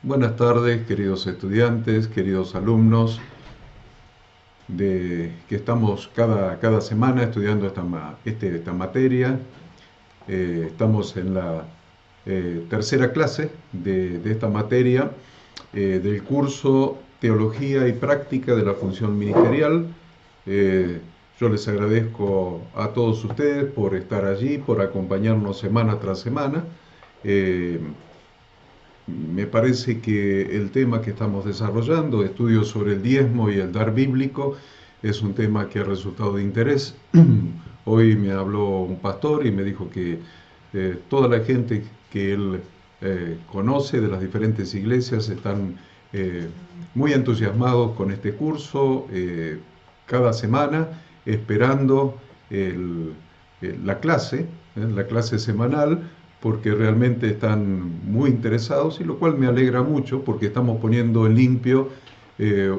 Buenas tardes, queridos estudiantes, queridos alumnos, que estamos cada semana estudiando esta materia. Estamos en la tercera clase de esta materia del curso Teología y Práctica de la Función Ministerial. Yo les agradezco a todos ustedes por estar allí, por acompañarnos semana tras semana. Me parece que el tema que estamos desarrollando, estudios sobre el diezmo y el dar bíblico, es un tema que ha resultado de interés. Hoy me habló un pastor y me dijo que toda la gente que él conoce de las diferentes iglesias están muy entusiasmados con este curso, cada semana esperando la clase semanal, porque realmente están muy interesados, y lo cual me alegra mucho porque estamos poniendo en limpio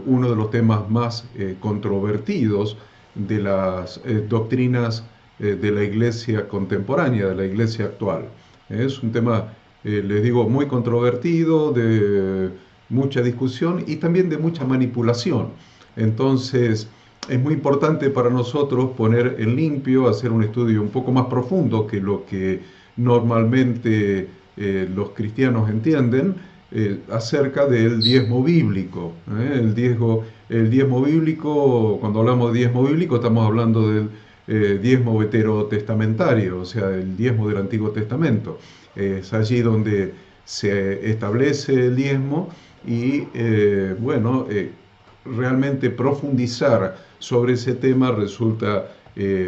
uno de los temas más controvertidos de las doctrinas de la iglesia contemporánea, de la iglesia actual. Es un tema, les digo, muy controvertido, de mucha discusión y también de mucha manipulación. Entonces, es muy importante para nosotros poner en limpio, hacer un estudio un poco más profundo que lo que normalmente los cristianos entienden acerca del diezmo bíblico. El diezmo bíblico, cuando hablamos de diezmo bíblico, estamos hablando del diezmo veterotestamentario, o sea, el diezmo del Antiguo Testamento. Es allí donde se establece el diezmo y, realmente profundizar sobre ese tema resulta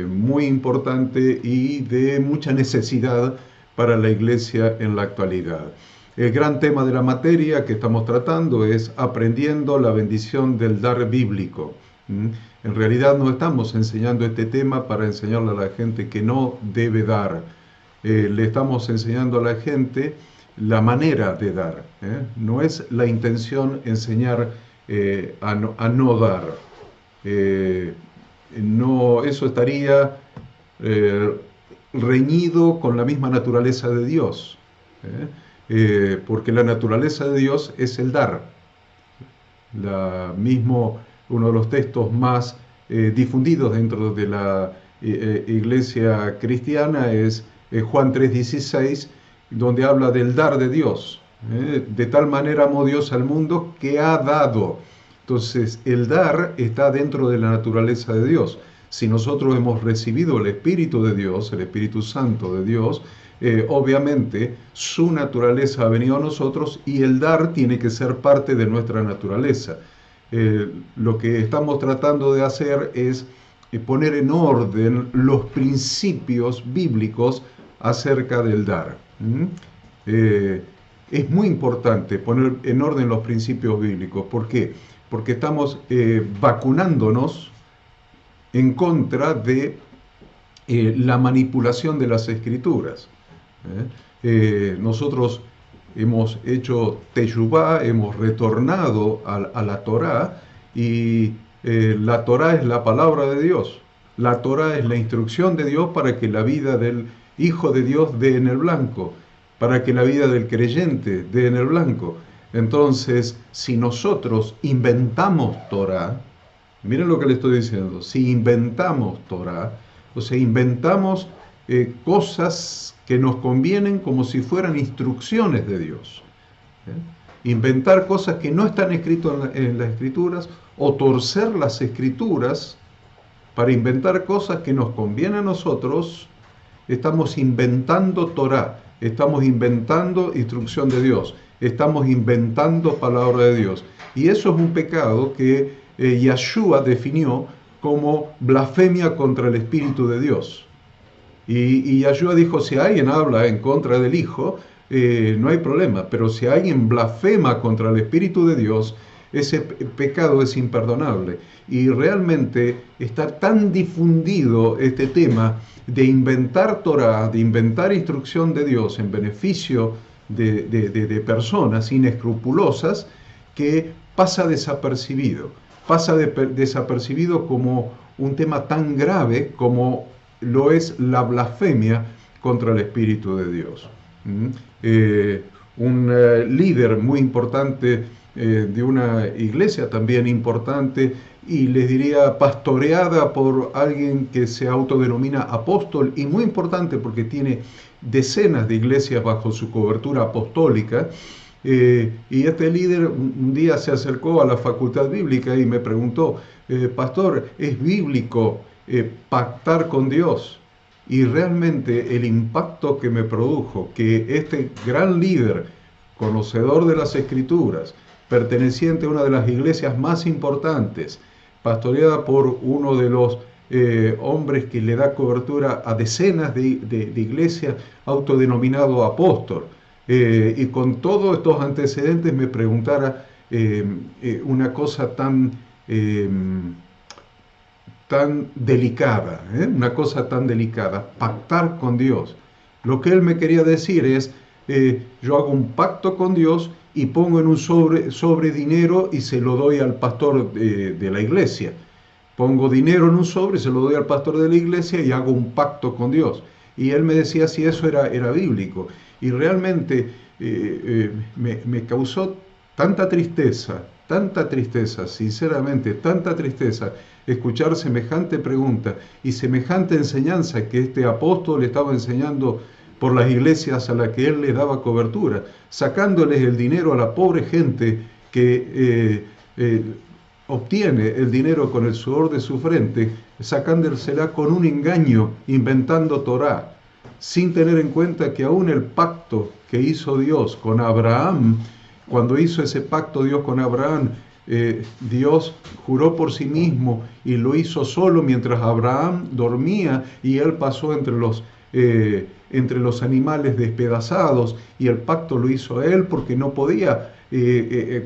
muy importante y de mucha necesidad para la iglesia en la actualidad. El gran tema de la materia que estamos tratando es aprendiendo la bendición del dar bíblico. En realidad no estamos enseñando este tema para enseñarle a la gente que no debe dar. Le estamos enseñando a la gente la manera de dar. No es la intención enseñar a no dar. No, eso estaría reñido con la misma naturaleza de Dios, porque la naturaleza de Dios es el dar. Uno de los textos más difundidos dentro de la iglesia cristiana es Juan 3:16, donde habla del dar de Dios. De tal manera amó Dios al mundo que ha dado. Entonces, el dar está dentro de la naturaleza de Dios. Si nosotros hemos recibido el Espíritu de Dios, el Espíritu Santo de Dios, obviamente su naturaleza ha venido a nosotros y el dar tiene que ser parte de nuestra naturaleza. Lo que estamos tratando de hacer es poner en orden los principios bíblicos acerca del dar. Es muy importante poner en orden los principios bíblicos. ¿Por qué? Porque estamos vacunándonos en contra de la manipulación de las escrituras. Nosotros hemos hecho teshuvá, hemos retornado a la Torá, y la Torá es la palabra de Dios. La Torá es la instrucción de Dios para que la vida del Hijo de Dios dé en el blanco, para que la vida del creyente dé en el blanco. Entonces, si nosotros inventamos Torá, miren lo que le estoy diciendo, si inventamos Torá, o sea, inventamos cosas que nos convienen como si fueran instrucciones de Dios. Inventar cosas que no están escritas en las Escrituras, o torcer las Escrituras para inventar cosas que nos convienen a nosotros, estamos inventando Torá, estamos inventando instrucción de Dios, estamos inventando palabra de Dios. Y eso es un pecado que Yeshua definió como blasfemia contra el Espíritu de Dios. Y Yeshua dijo, si alguien habla en contra del Hijo, no hay problema, pero si alguien blasfema contra el Espíritu de Dios, ese pecado es imperdonable. Y realmente está tan difundido este tema de inventar Torah, de inventar instrucción de Dios en beneficio de personas inescrupulosas, que pasa desapercibido. Pasa desapercibido como un tema tan grave como lo es la blasfemia contra el Espíritu de Dios. un líder muy importante de una iglesia también importante, y les diría pastoreada por alguien que se autodenomina apóstol, y muy importante porque tiene decenas de iglesias bajo su cobertura apostólica. Y este líder un día se acercó a la facultad bíblica y me preguntó, pastor, ¿es bíblico pactar con Dios? Y realmente el impacto que me produjo que este gran líder, conocedor de las Escrituras, perteneciente a una de las iglesias más importantes, pastoreada por uno de los hombres que le da cobertura a decenas de iglesias, autodenominado apóstol, y con todos estos antecedentes me preguntara una cosa eh, tan delicada, una cosa tan delicada, pactar con Dios. Lo que él me quería decir es, yo hago un pacto con Dios y pongo en un sobre dinero y se lo doy al pastor de la iglesia. Pongo dinero en un sobre, se lo doy al pastor de la iglesia y hago un pacto con Dios. Y él me decía si eso era bíblico. Y realmente me causó tanta tristeza, sinceramente, tanta tristeza, escuchar semejante pregunta y semejante enseñanza que este apóstol estaba enseñando por las iglesias a las que él le daba cobertura, sacándoles el dinero a la pobre gente que obtiene el dinero con el sudor de su frente, sacándosela con un engaño, inventando Torá, sin tener en cuenta que aún el pacto que hizo Dios con Abraham, cuando hizo ese pacto Dios con Abraham, Dios juró por sí mismo y lo hizo solo mientras Abraham dormía y él pasó entre los animales despedazados, y el pacto lo hizo él porque no podía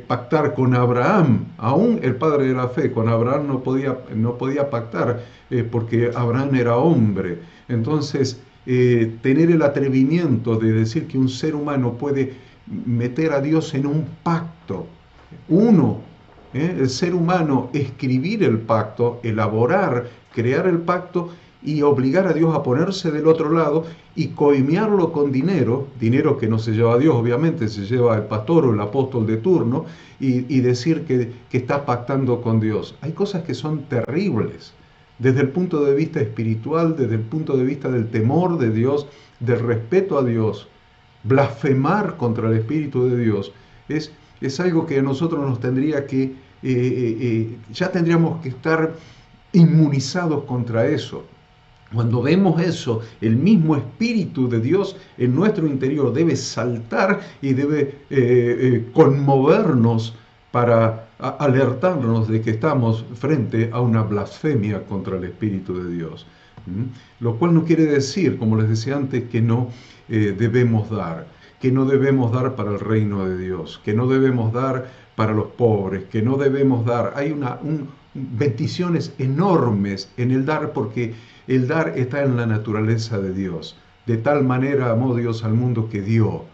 pactar con Abraham, aún el padre de la fe, con Abraham no podía pactar porque Abraham era hombre. Entonces, tener el atrevimiento de decir que un ser humano puede meter a Dios en un pacto, el ser humano, escribir el pacto, elaborar, crear el pacto y obligar a Dios a ponerse del otro lado y coimearlo con dinero que no se lleva a Dios, obviamente, se lleva el pastor o el apóstol de turno, y decir que está pactando con Dios. Hay cosas que son terribles desde el punto de vista espiritual, desde el punto de vista del temor de Dios, del respeto a Dios. Blasfemar contra el Espíritu de Dios es algo que a nosotros nos tendría que, ya tendríamos que estar inmunizados contra eso. Cuando vemos eso, el mismo Espíritu de Dios en nuestro interior debe saltar y debe conmovernos para alertarnos de que estamos frente a una blasfemia contra el Espíritu de Dios. Lo cual no quiere decir, como les decía antes, que no debemos dar, que no debemos dar para el reino de Dios, que no debemos dar para los pobres, que no debemos dar. Hay bendiciones enormes en el dar, porque el dar está en la naturaleza de Dios. De tal manera amó Dios al mundo que dio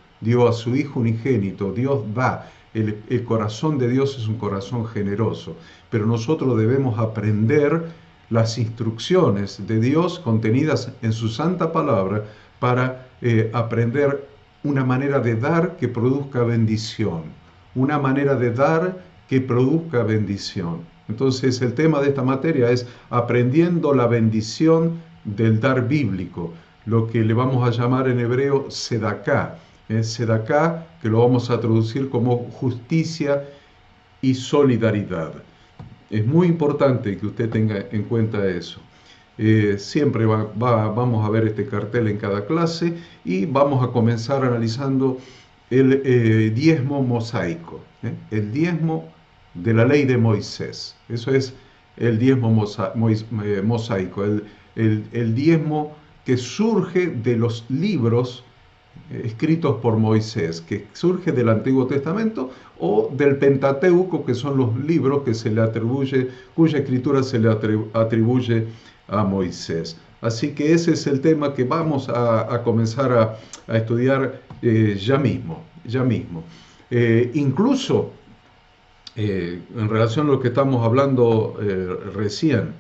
a su Hijo unigénito. Dios da. El corazón de Dios es un corazón generoso, pero nosotros debemos aprender las instrucciones de Dios contenidas en su santa palabra para aprender una manera de dar que produzca bendición, una manera de dar que produzca bendición. Entonces el tema de esta materia es aprendiendo la bendición del dar bíblico, lo que le vamos a llamar en hebreo sedaká. Sedaká, que lo vamos a traducir como justicia y solidaridad. Es muy importante que usted tenga en cuenta eso. Siempre vamos a ver este cartel en cada clase y vamos a comenzar analizando el diezmo mosaico, el diezmo de la ley de Moisés. Eso es el diezmo mosaico, el diezmo que surge de los libros escritos por Moisés, que surge del Antiguo Testamento o del Pentateuco, que son los libros que se le atribuye, cuya escritura se le atribuye a Moisés. Así que ese es el tema que vamos a comenzar a estudiar ya mismo. Incluso en relación a lo que estamos hablando recién,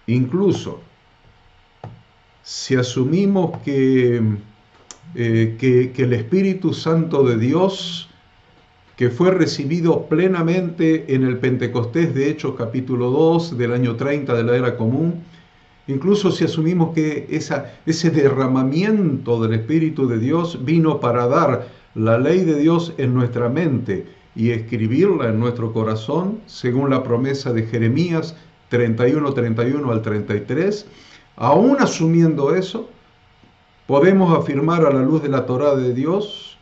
incluso si asumimos que que el Espíritu Santo de Dios, que fue recibido plenamente en el Pentecostés de Hechos capítulo 2 del año 30 de la era común, incluso si asumimos que ese derramamiento del Espíritu de Dios vino para dar la ley de Dios en nuestra mente y escribirla en nuestro corazón, según la promesa de Jeremías 31 al 33, aún asumiendo eso, podemos afirmar a la luz de la Torá de Dios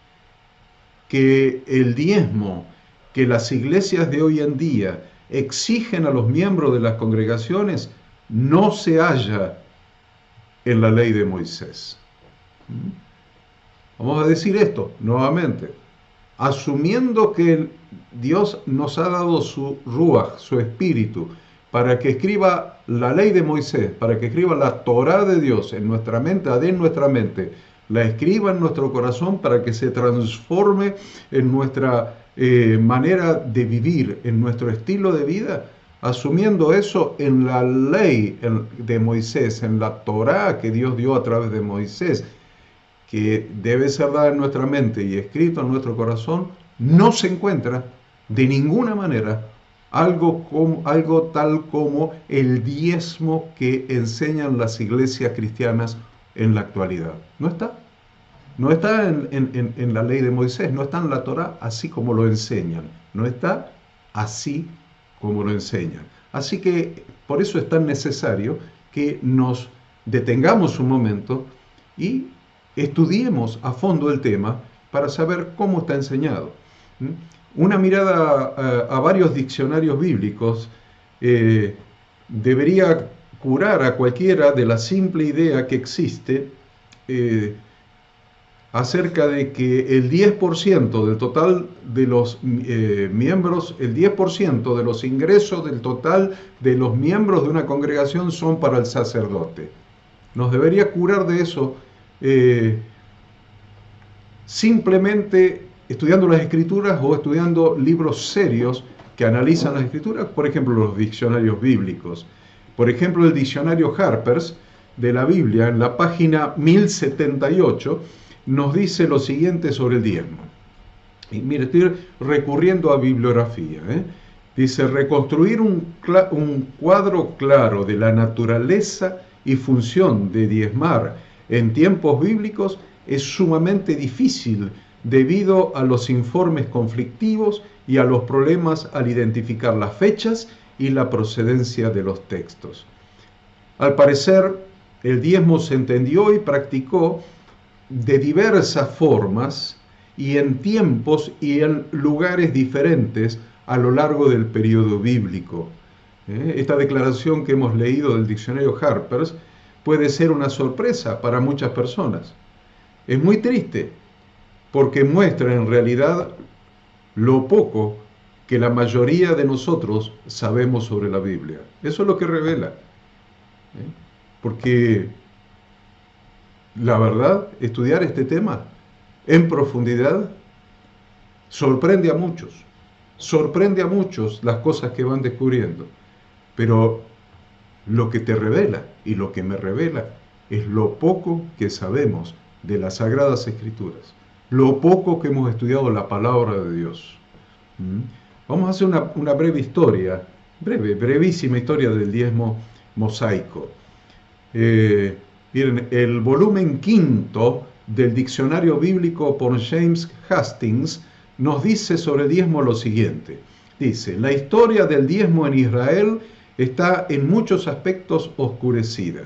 que el diezmo que las iglesias de hoy en día exigen a los miembros de las congregaciones no se halla en la ley de Moisés. Vamos a decir esto nuevamente, asumiendo que Dios nos ha dado su Ruach, su espíritu, para que escriba la ley de Moisés, para que escriba la Torá de Dios en nuestra mente, en nuestra mente, la escriba en nuestro corazón para que se transforme en nuestra manera de vivir, en nuestro estilo de vida, asumiendo eso en la ley de Moisés, en la Torá que Dios dio a través de Moisés, que debe ser dada en nuestra mente y escrito en nuestro corazón, no se encuentra de ninguna manera algo tal como el diezmo que enseñan las iglesias cristianas en la actualidad. No está. No está en la ley de Moisés, no está en la Torá así como lo enseñan. No está así como lo enseñan. Así que por eso es tan necesario que nos detengamos un momento y estudiemos a fondo el tema para saber cómo está enseñado. Una mirada a varios diccionarios bíblicos debería curar a cualquiera de la simple idea que existe acerca de que el 10% del total de los miembros, el 10% de los ingresos del total de los miembros de una congregación son para el sacerdote. Nos debería curar de eso simplemente estudiando las Escrituras o estudiando libros serios que analizan las Escrituras, por ejemplo, los diccionarios bíblicos. Por ejemplo, el diccionario Harper's de la Biblia, en la página 1078, nos dice lo siguiente sobre el diezmo. Y mire, estoy recurriendo a bibliografía. Dice, reconstruir un cuadro claro de la naturaleza y función de diezmar en tiempos bíblicos es sumamente difícil debido a los informes conflictivos y a los problemas al identificar las fechas y la procedencia de los textos. Al parecer, el diezmo se entendió y practicó de diversas formas y en tiempos y en lugares diferentes a lo largo del periodo bíblico. Esta declaración que hemos leído del diccionario Harper's puede ser una sorpresa para muchas personas. Es muy triste porque muestra en realidad lo poco que la mayoría de nosotros sabemos sobre la Biblia. Eso es lo que revela. Porque la verdad, estudiar este tema en profundidad sorprende a muchos. Sorprende a muchos las cosas que van descubriendo. Pero lo que te revela y lo que me revela es lo poco que sabemos de las Sagradas Escrituras. Lo poco que hemos estudiado la palabra de Dios. Vamos a hacer una breve historia, brevísima historia del diezmo mosaico. Miren, el volumen 5 del diccionario bíblico por James Hastings nos dice sobre el diezmo lo siguiente. Dice, la historia del diezmo en Israel está en muchos aspectos oscurecida.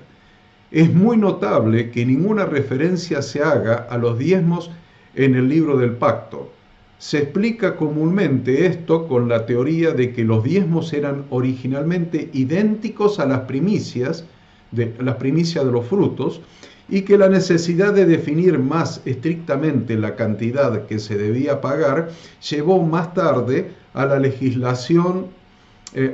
Es muy notable que ninguna referencia se haga a los diezmos en el libro del pacto. Se explica comúnmente esto con la teoría de que los diezmos eran originalmente idénticos a las primicias de los frutos y que la necesidad de definir más estrictamente la cantidad que se debía pagar llevó más tarde a la legislación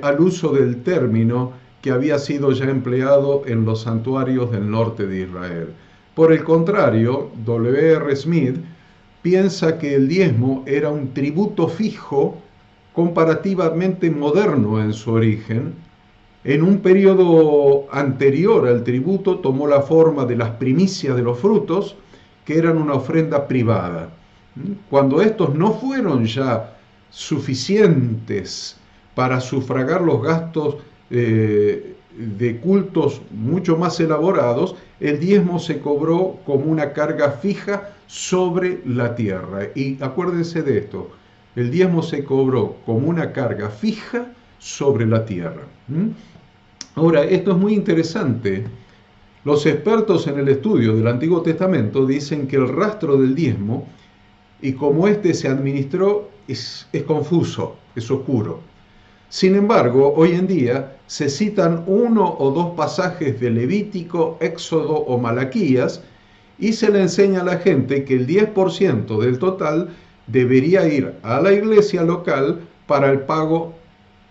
al uso del término que había sido ya empleado en los santuarios del norte de Israel. Por el contrario, W.R. Smith piensa que el diezmo era un tributo fijo comparativamente moderno en su origen. En un periodo anterior al tributo tomó la forma de las primicias de los frutos que eran una ofrenda privada. Cuando estos no fueron ya suficientes para sufragar los gastos de cultos mucho más elaborados, el diezmo se cobró como una carga fija sobre la tierra. Y acuérdense de esto, el diezmo se cobró como una carga fija sobre la tierra. Ahora, esto es muy interesante. Los expertos en el estudio del Antiguo Testamento dicen que el rastro del diezmo y cómo éste se administró es confuso, es oscuro. Sin embargo, hoy en día se citan 1 o 2 pasajes de Levítico, Éxodo o Malaquías y se le enseña a la gente que el 10% del total debería ir a la iglesia local para el pago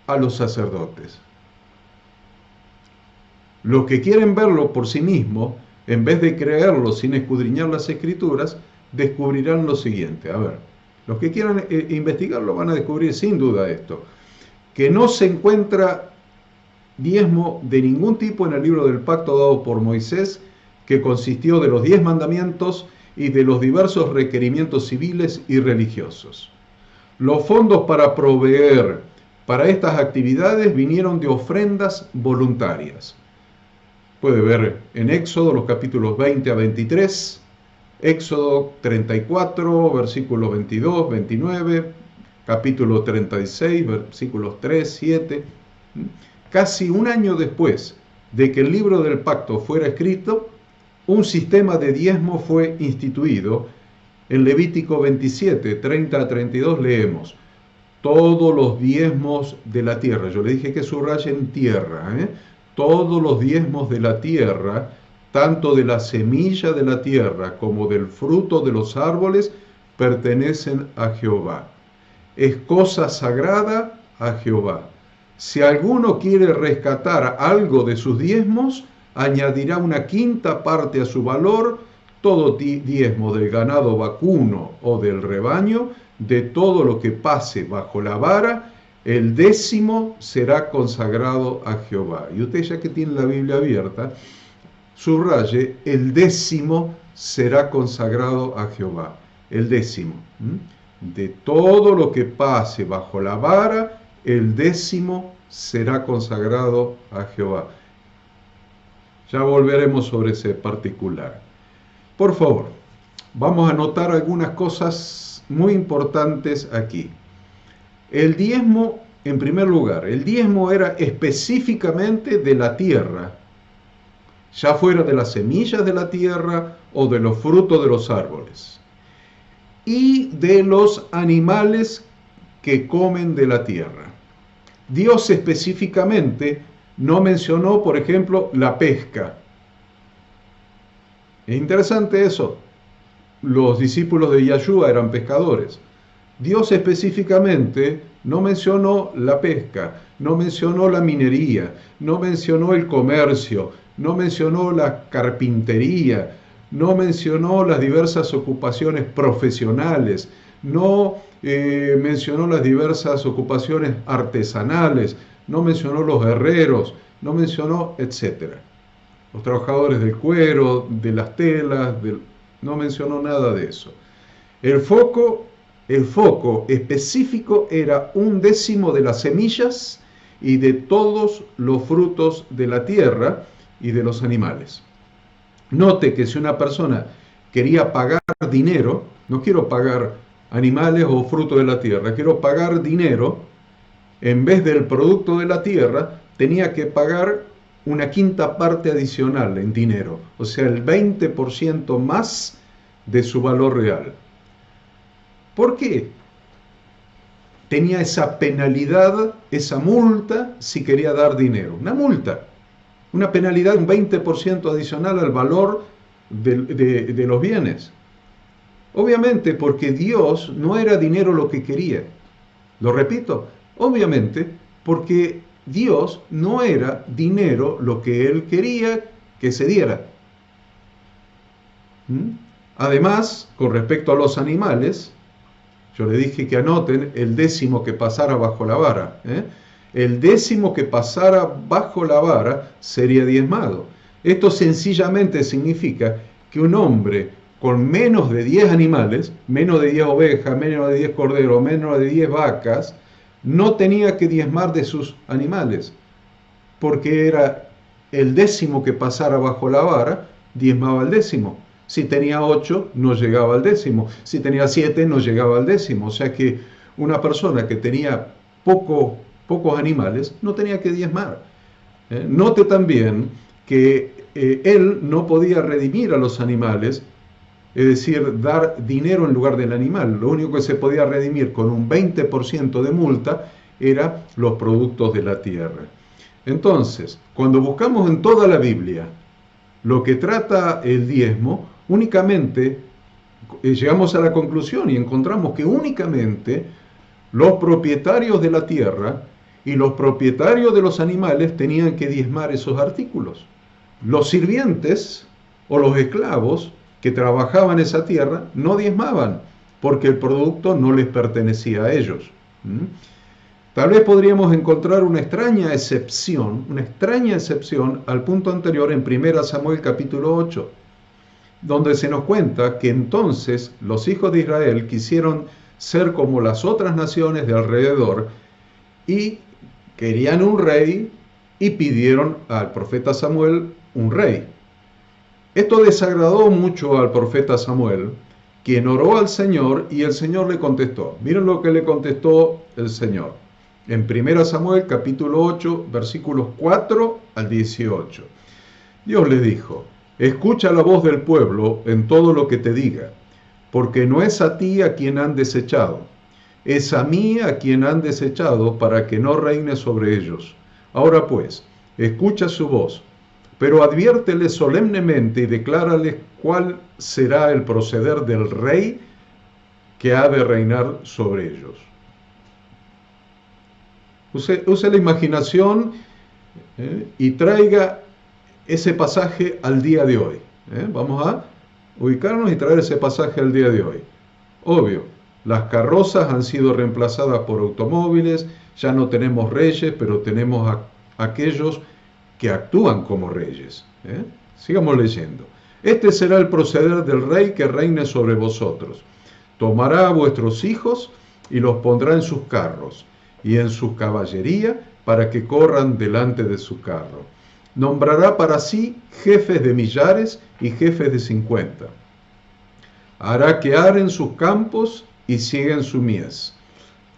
a los sacerdotes. Los que quieren verlo por sí mismos, en vez de creerlo sin escudriñar las Escrituras, descubrirán lo siguiente. A ver, los que quieran investigarlo van a descubrir sin duda esto, que no se encuentra diezmo de ningún tipo en el libro del pacto dado por Moisés, que consistió de los 10 mandamientos y de los diversos requerimientos civiles y religiosos. Los fondos para proveer para estas actividades vinieron de ofrendas voluntarias. Puede ver en Éxodo los capítulos 20 a 23, Éxodo 34, versículos 22, 29, capítulo 36, versículos 3, 7. Casi un año después de que el libro del pacto fuera escrito, un sistema de diezmo fue instituido. En Levítico 27, 30 a 32 leemos: todos los diezmos de la tierra, yo le dije que subrayen tierra, todos los diezmos de la tierra, tanto de la semilla de la tierra como del fruto de los árboles, pertenecen a Jehová. Es cosa sagrada a Jehová. Si alguno quiere rescatar algo de sus diezmos, añadirá una quinta parte a su valor, todo diezmo del ganado vacuno o del rebaño, de todo lo que pase bajo la vara, el 10º será consagrado a Jehová. Y usted, ya que tiene la Biblia abierta, subraye: el 10º será consagrado a Jehová. El 10º. De todo lo que pase bajo la vara, el 10º será consagrado a Jehová. Ya volveremos sobre ese particular. Por favor, vamos a notar algunas cosas muy importantes aquí. El diezmo, en primer lugar, el diezmo era específicamente de la tierra, ya fuera de las semillas de la tierra o de los frutos de los árboles, y de los animales que comen de la tierra. Dios específicamente no mencionó, por ejemplo, la pesca. Es interesante eso. Los discípulos de Yahshua eran pescadores. Dios específicamente no mencionó la pesca, no mencionó la minería, no mencionó el comercio, no mencionó la carpintería, no mencionó las diversas ocupaciones profesionales, no mencionó las diversas ocupaciones artesanales, no mencionó los herreros, no mencionó, etcétera. Los trabajadores del cuero, de las telas, no mencionó nada de eso. El foco específico era 1/10 de las semillas y de todos los frutos de la tierra y de los animales. Note que si una persona quería pagar dinero, no quiero pagar animales o frutos de la tierra, quiero pagar dinero, en vez del producto de la tierra, tenía que pagar una quinta parte adicional en dinero, o sea, el 20% más de su valor real. ¿Por qué tenía esa penalidad, esa multa, si quería dar dinero? Una multa, una penalidad, un 20% adicional al valor de los bienes. Obviamente, porque Dios no era dinero lo que quería. Lo repito, obviamente, porque Dios no era dinero lo que Él quería que se diera. Además, con respecto a los animales, yo le dije que anoten el 10º que pasara bajo la vara. El 10º que pasara bajo la vara sería diezmado. Esto sencillamente significa que un hombre con menos de 10 animales, menos de 10 ovejas, menos de 10 corderos, menos de 10 vacas, no tenía que diezmar de sus animales, porque era el décimo que pasara bajo la vara, diezmaba el décimo. Si tenía 8, no llegaba al décimo. Si tenía 7, no llegaba al décimo. O sea que una persona que tenía pocos animales no tenía que diezmar. Note también que él no podía redimir a los animales, es decir, dar dinero en lugar del animal. Lo único que se podía redimir con un 20% de multa era los productos de la tierra. Entonces, cuando buscamos en toda la Biblia lo que trata el diezmo, únicamente llegamos a la conclusión y encontramos que únicamente los propietarios de la tierra y los propietarios de los animales tenían que diezmar esos artículos. Los sirvientes o los esclavos que trabajaban esa tierra no diezmaban, porque el producto no les pertenecía a ellos. Tal vez podríamos encontrar una extraña excepción al punto anterior en 1 Samuel capítulo 8, donde se nos cuenta que entonces los hijos de Israel quisieron ser como las otras naciones de alrededor y querían un rey y pidieron al profeta Samuel un rey. Esto desagradó mucho al profeta Samuel, quien oró al Señor y el Señor le contestó. Miren lo que le contestó el Señor. En 1 Samuel capítulo 8, versículos 4 al 18. Dios le dijo: escucha la voz del pueblo en todo lo que te diga, porque no es a ti a quien han desechado, es a mí a quien han desechado para que no reine sobre ellos. Ahora pues, escucha su voz, pero adviérteles solemnemente y declárales cuál será el proceder del rey que ha de reinar sobre ellos. Use la imaginación y traiga ese pasaje al día de hoy. Vamos a ubicarnos y traer ese pasaje al día de hoy. Obvio, las carrozas han sido reemplazadas por automóviles, ya no tenemos reyes, pero tenemos aquellos que actúan como reyes. Sigamos leyendo. Este será el proceder del rey que reine sobre vosotros. Tomará a vuestros hijos y los pondrá en sus carros y en su caballería para que corran delante de su carro. Nombrará para sí jefes de millares y jefes de 50. Hará que aren sus campos y sieguen su mies,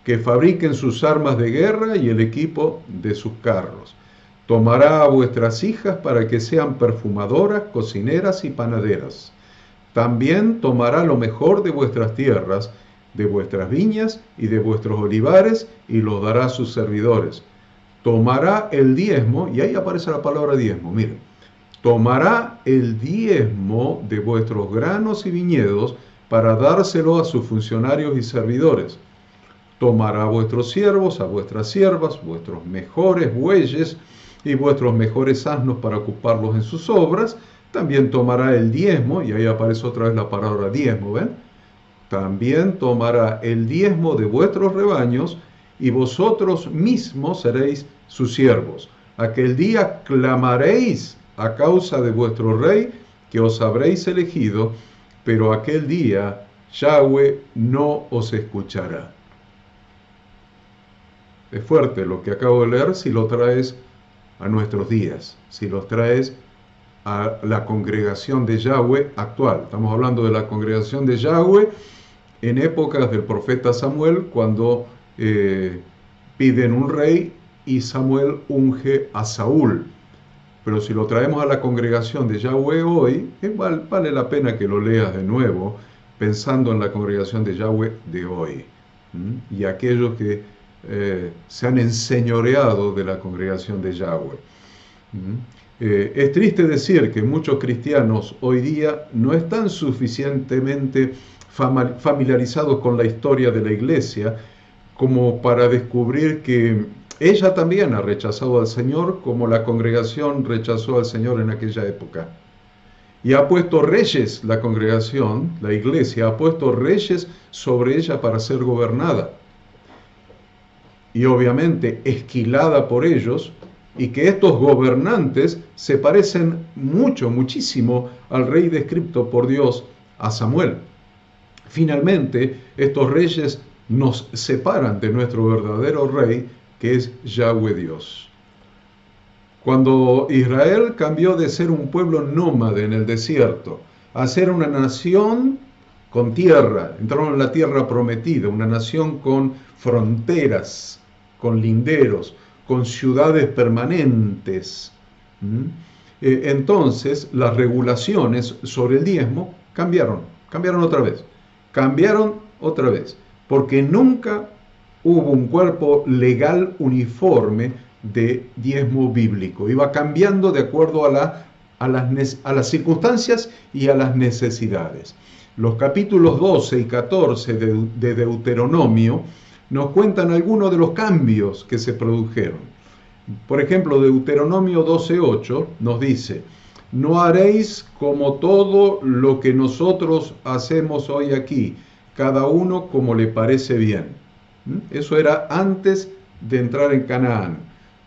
que fabriquen sus armas de guerra y el equipo de sus carros. Tomará a vuestras hijas para que sean perfumadoras, cocineras y panaderas. También tomará lo mejor de vuestras tierras, de vuestras viñas y de vuestros olivares, y los dará a sus servidores. Tomará el diezmo, y ahí aparece la palabra diezmo, miren. Tomará el diezmo de vuestros granos y viñedos para dárselo a sus funcionarios y servidores. Tomará a vuestros siervos, a vuestras siervas, vuestros mejores bueyes y vuestros mejores asnos para ocuparlos en sus obras. También tomará el diezmo, y ahí aparece otra vez la palabra diezmo, ¿ven? También tomará el diezmo de vuestros rebaños, y vosotros mismos seréis sus siervos. Aquel día clamaréis a causa de vuestro rey, que os habréis elegido, pero aquel día Yahweh no os escuchará. Es fuerte lo que acabo de leer si lo traes a nuestros días, si lo traes a la congregación de Yahweh actual. Estamos hablando de la congregación de Yahweh en épocas del profeta Samuel, cuando piden un rey y Samuel unge a Saúl. Pero si lo traemos a la congregación de Yahweh hoy, vale la pena que lo leas de nuevo, pensando en la congregación de Yahweh de hoy. Y aquellos que se han enseñoreado de la congregación de Yahweh. Es triste decir que muchos cristianos hoy día no están suficientemente familiarizados con la historia de la iglesia como para descubrir que ella también ha rechazado al Señor, como la congregación rechazó al Señor en aquella época. Y ha puesto reyes, la congregación, la iglesia, ha puesto reyes sobre ella para ser gobernada. Y obviamente esquilada por ellos, y que estos gobernantes se parecen muchísimo al rey descrito por Dios a Samuel. Finalmente, estos reyes nos separan de nuestro verdadero rey, que es Yahweh Dios. Cuando Israel cambió de ser un pueblo nómade en el desierto a ser una nación con tierra, entraron en la tierra prometida, una nación con fronteras, con linderos, con ciudades permanentes. Entonces las regulaciones sobre el diezmo cambiaron otra vez, porque nunca hubo un cuerpo legal uniforme de diezmo bíblico. Iba cambiando de acuerdo a las circunstancias y a las necesidades. Los capítulos 12 y 14 de Deuteronomio nos cuentan algunos de los cambios que se produjeron. Por ejemplo, Deuteronomio 12:8 nos dice: no haréis como todo lo que nosotros hacemos hoy aquí, cada uno como le parece bien. Eso era antes de entrar en Canaán.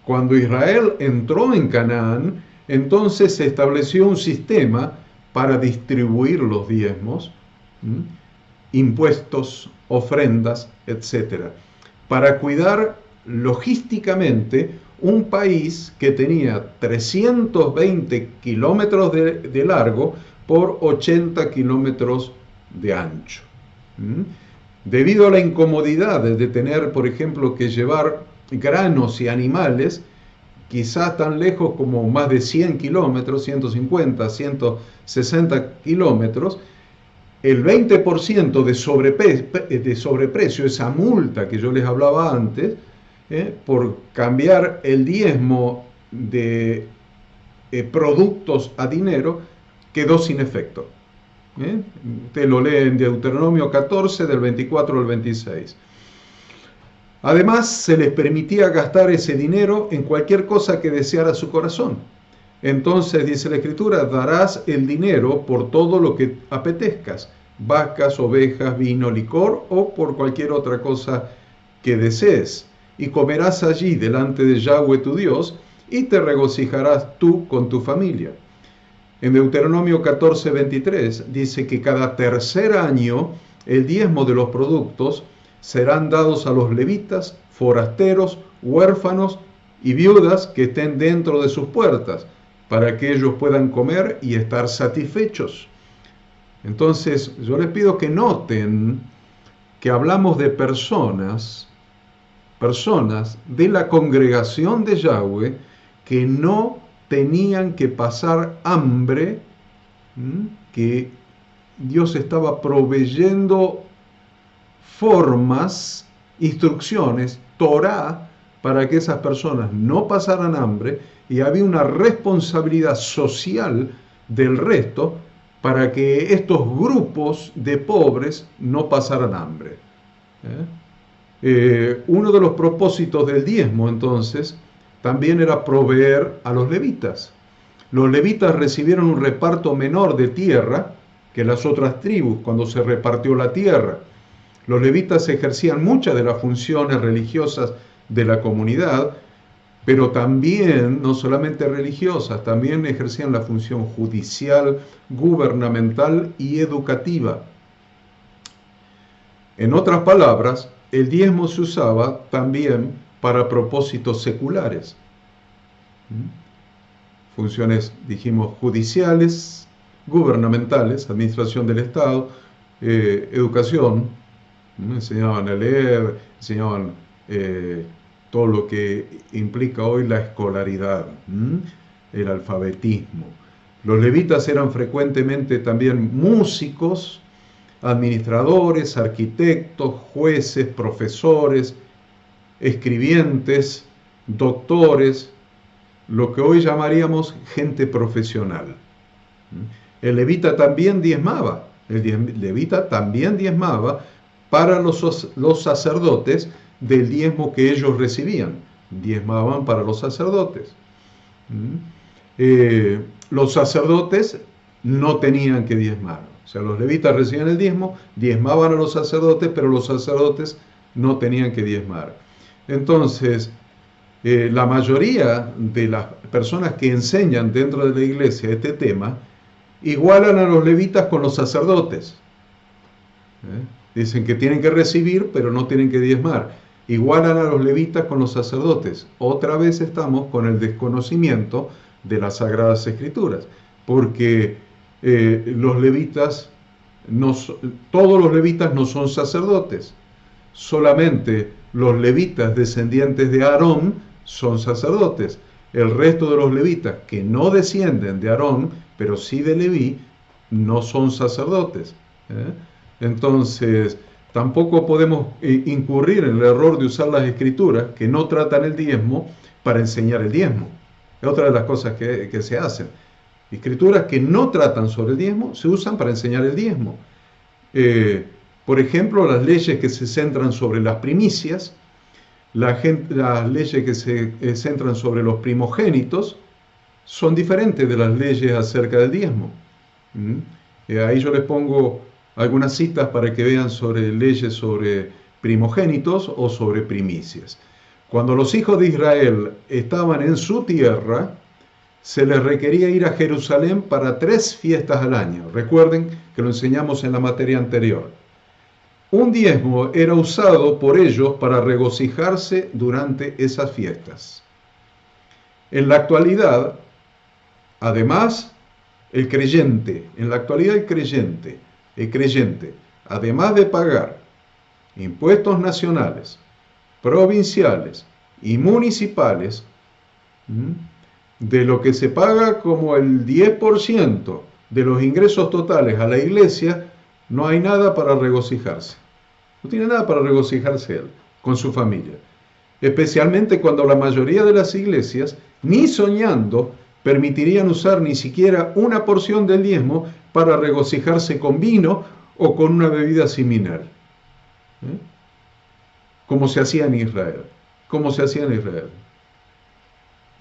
Cuando Israel entró en Canaán, entonces se estableció un sistema para distribuir los diezmos, impuestos, ofrendas, etc., para cuidar logísticamente un país que tenía 320 kilómetros de largo por 80 kilómetros de ancho. Debido a la incomodidad de tener, por ejemplo, que llevar granos y animales, quizás tan lejos como más de 100 kilómetros, 150, 160 kilómetros, el 20% de sobreprecio, esa multa que yo les hablaba antes, por cambiar el diezmo de productos a dinero, quedó sin efecto. Usted lo lee en Deuteronomio 14, del 24 al 26. Además, se les permitía gastar ese dinero en cualquier cosa que deseara su corazón. Entonces, dice la Escritura, darás el dinero por todo lo que apetezcas, vacas, ovejas, vino, licor o por cualquier otra cosa que desees. Y comerás allí delante de Yahweh tu Dios y te regocijarás tú con tu familia. En Deuteronomio 14:23 dice que cada tercer año el diezmo de los productos serán dados a los levitas, forasteros, huérfanos y viudas que estén dentro de sus puertas, para que ellos puedan comer y estar satisfechos. Entonces, yo les pido que noten que hablamos de personas de la congregación de Yahweh que no tenían que pasar hambre, que Dios estaba proveyendo formas, instrucciones, Torá, para que esas personas no pasaran hambre, y había una responsabilidad social del resto para que estos grupos de pobres no pasaran hambre. Uno de los propósitos del diezmo, entonces, también era proveer a los levitas. Los levitas recibieron un reparto menor de tierra que las otras tribus cuando se repartió la tierra. Los levitas ejercían muchas de las funciones religiosas de la comunidad, pero también, no solamente religiosas, también ejercían la función judicial, gubernamental y educativa. En otras palabras, el diezmo se usaba también para propósitos seculares. Funciones, dijimos, judiciales, gubernamentales, administración del Estado, educación, enseñaban a leer, enseñaban todo lo que implica hoy la escolaridad, el alfabetismo. Los levitas eran frecuentemente también músicos, administradores, arquitectos, jueces, profesores, escribientes, doctores, lo que hoy llamaríamos gente profesional. El levita también diezmaba, para los sacerdotes del diezmo que ellos recibían. Diezmaban para los sacerdotes. Los sacerdotes no tenían que diezmar. O sea, los levitas recibían el diezmo, diezmaban a los sacerdotes, pero los sacerdotes no tenían que diezmar. Entonces, la mayoría de las personas que enseñan dentro de la iglesia este tema igualan a los levitas con los sacerdotes. Dicen que tienen que recibir, pero no tienen que diezmar. Igualan a los levitas con los sacerdotes. Otra vez estamos con el desconocimiento de las Sagradas Escrituras, porque los levitas, todos los levitas no son sacerdotes, solamente los levitas descendientes de Aarón son sacerdotes. El resto de los levitas que no descienden de Aarón, pero sí de Leví, no son sacerdotes. Entonces, tampoco podemos incurrir en el error de usar las escrituras que no tratan el diezmo para enseñar el diezmo. Es otra de las cosas que se hacen. Escrituras que no tratan sobre el diezmo se usan para enseñar el diezmo. Por ejemplo, las leyes que se centran sobre las primicias, las leyes que se centran sobre los primogénitos, son diferentes de las leyes acerca del diezmo. Ahí yo les pongo algunas citas para que vean sobre leyes sobre primogénitos o sobre primicias. Cuando los hijos de Israel estaban en su tierra, se les requería ir a Jerusalén para 3 fiestas al año. Recuerden que lo enseñamos en la materia anterior. Un diezmo era usado por ellos para regocijarse durante esas fiestas. En la actualidad, además, el creyente, además de pagar impuestos nacionales, provinciales y municipales, de lo que se paga como el 10% de los ingresos totales a la iglesia, no hay nada para regocijarse. No tiene nada para regocijarse él con su familia. Especialmente cuando la mayoría de las iglesias, ni soñando, permitirían usar ni siquiera una porción del diezmo para regocijarse con vino o con una bebida similar. Como se hacía en Israel.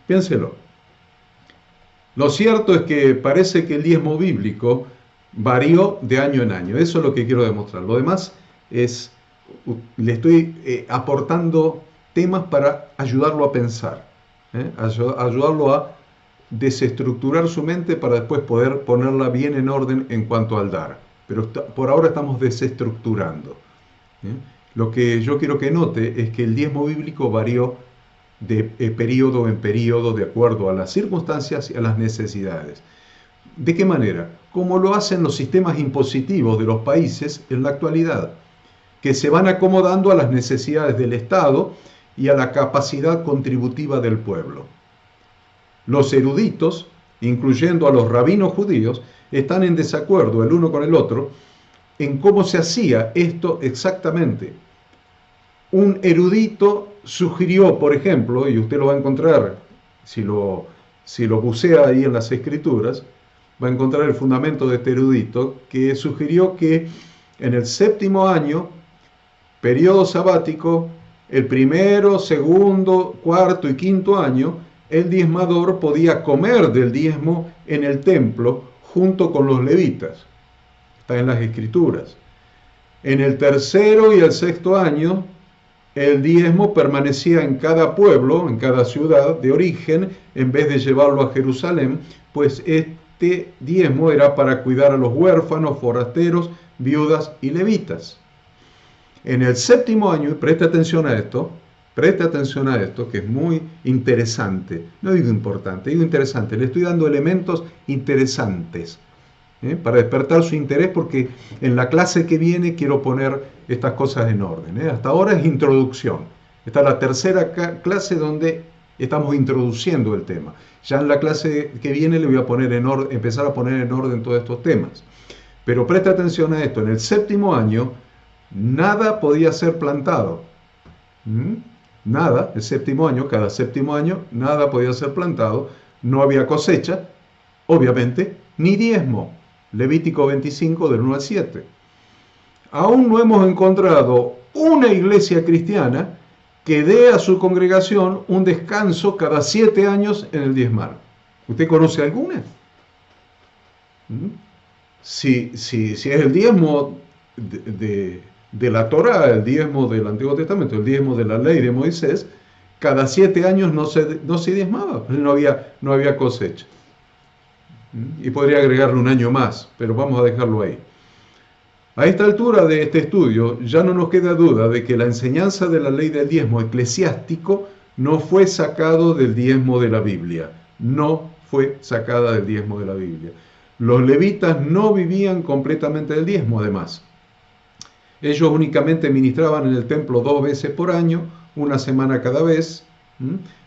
Piénselo. Lo cierto es que parece que el diezmo bíblico varió de año en año. Eso es lo que quiero demostrar. Lo demás es, le estoy aportando temas para ayudarlo a pensar, ayudarlo a desestructurar su mente para después poder ponerla bien en orden en cuanto al dar. Pero por ahora estamos desestructurando. Lo que yo quiero que note es que el diezmo bíblico varió de periodo en periodo de acuerdo a las circunstancias y a las necesidades. ¿De qué manera? Como lo hacen los sistemas impositivos de los países en la actualidad, que se van acomodando a las necesidades del Estado y a la capacidad contributiva del pueblo. Los eruditos, incluyendo a los rabinos judíos, están en desacuerdo el uno con el otro en cómo se hacía esto exactamente. Un erudito sugirió, por ejemplo, y usted lo va a encontrar si lo bucea ahí en las escrituras, va a encontrar el fundamento de este erudito, que sugirió que en el 7º año, periodo sabático, el 1º, 2º, 4º y 5º año, el diezmador podía comer del diezmo en el templo junto con los levitas. Está en las escrituras. En el 3º y el 6º año, el diezmo permanecía en cada pueblo, en cada ciudad de origen, en vez de llevarlo a Jerusalén, pues este diezmo era para cuidar a los huérfanos, forasteros, viudas y levitas. En el 7º año, y preste atención a esto, que es muy interesante, no digo importante, digo interesante, le estoy dando elementos interesantes, para despertar su interés, porque en la clase que viene quiero poner estas cosas en orden. Hasta ahora es introducción. Esta es la tercera clase donde estamos introduciendo el tema. Ya en la clase que viene le voy a poner empezar a poner en orden todos estos temas. Pero presta atención a esto. En el 7º año, nada podía ser plantado. Nada, el 7º año, cada 7º año, nada podía ser plantado. No había cosecha, obviamente, ni diezmo. Levítico 25, del 1 al 7. Aún no hemos encontrado una iglesia cristiana que dé a su congregación un descanso cada 7 años en el diezmar. ¿Usted conoce alguna? Si es el diezmo de la Torá, el diezmo del Antiguo Testamento, el diezmo de la ley de Moisés, cada 7 años no se diezmaba, no había cosecha. Y podría agregarle un año más, pero vamos a dejarlo ahí. A esta altura de este estudio ya no nos queda duda de que la enseñanza de la ley del diezmo eclesiástico no fue sacado del diezmo de la Biblia. No fue sacada del diezmo de la Biblia. Los levitas no vivían completamente del diezmo, además. Ellos únicamente ministraban en el templo 2 veces por año, una semana cada vez.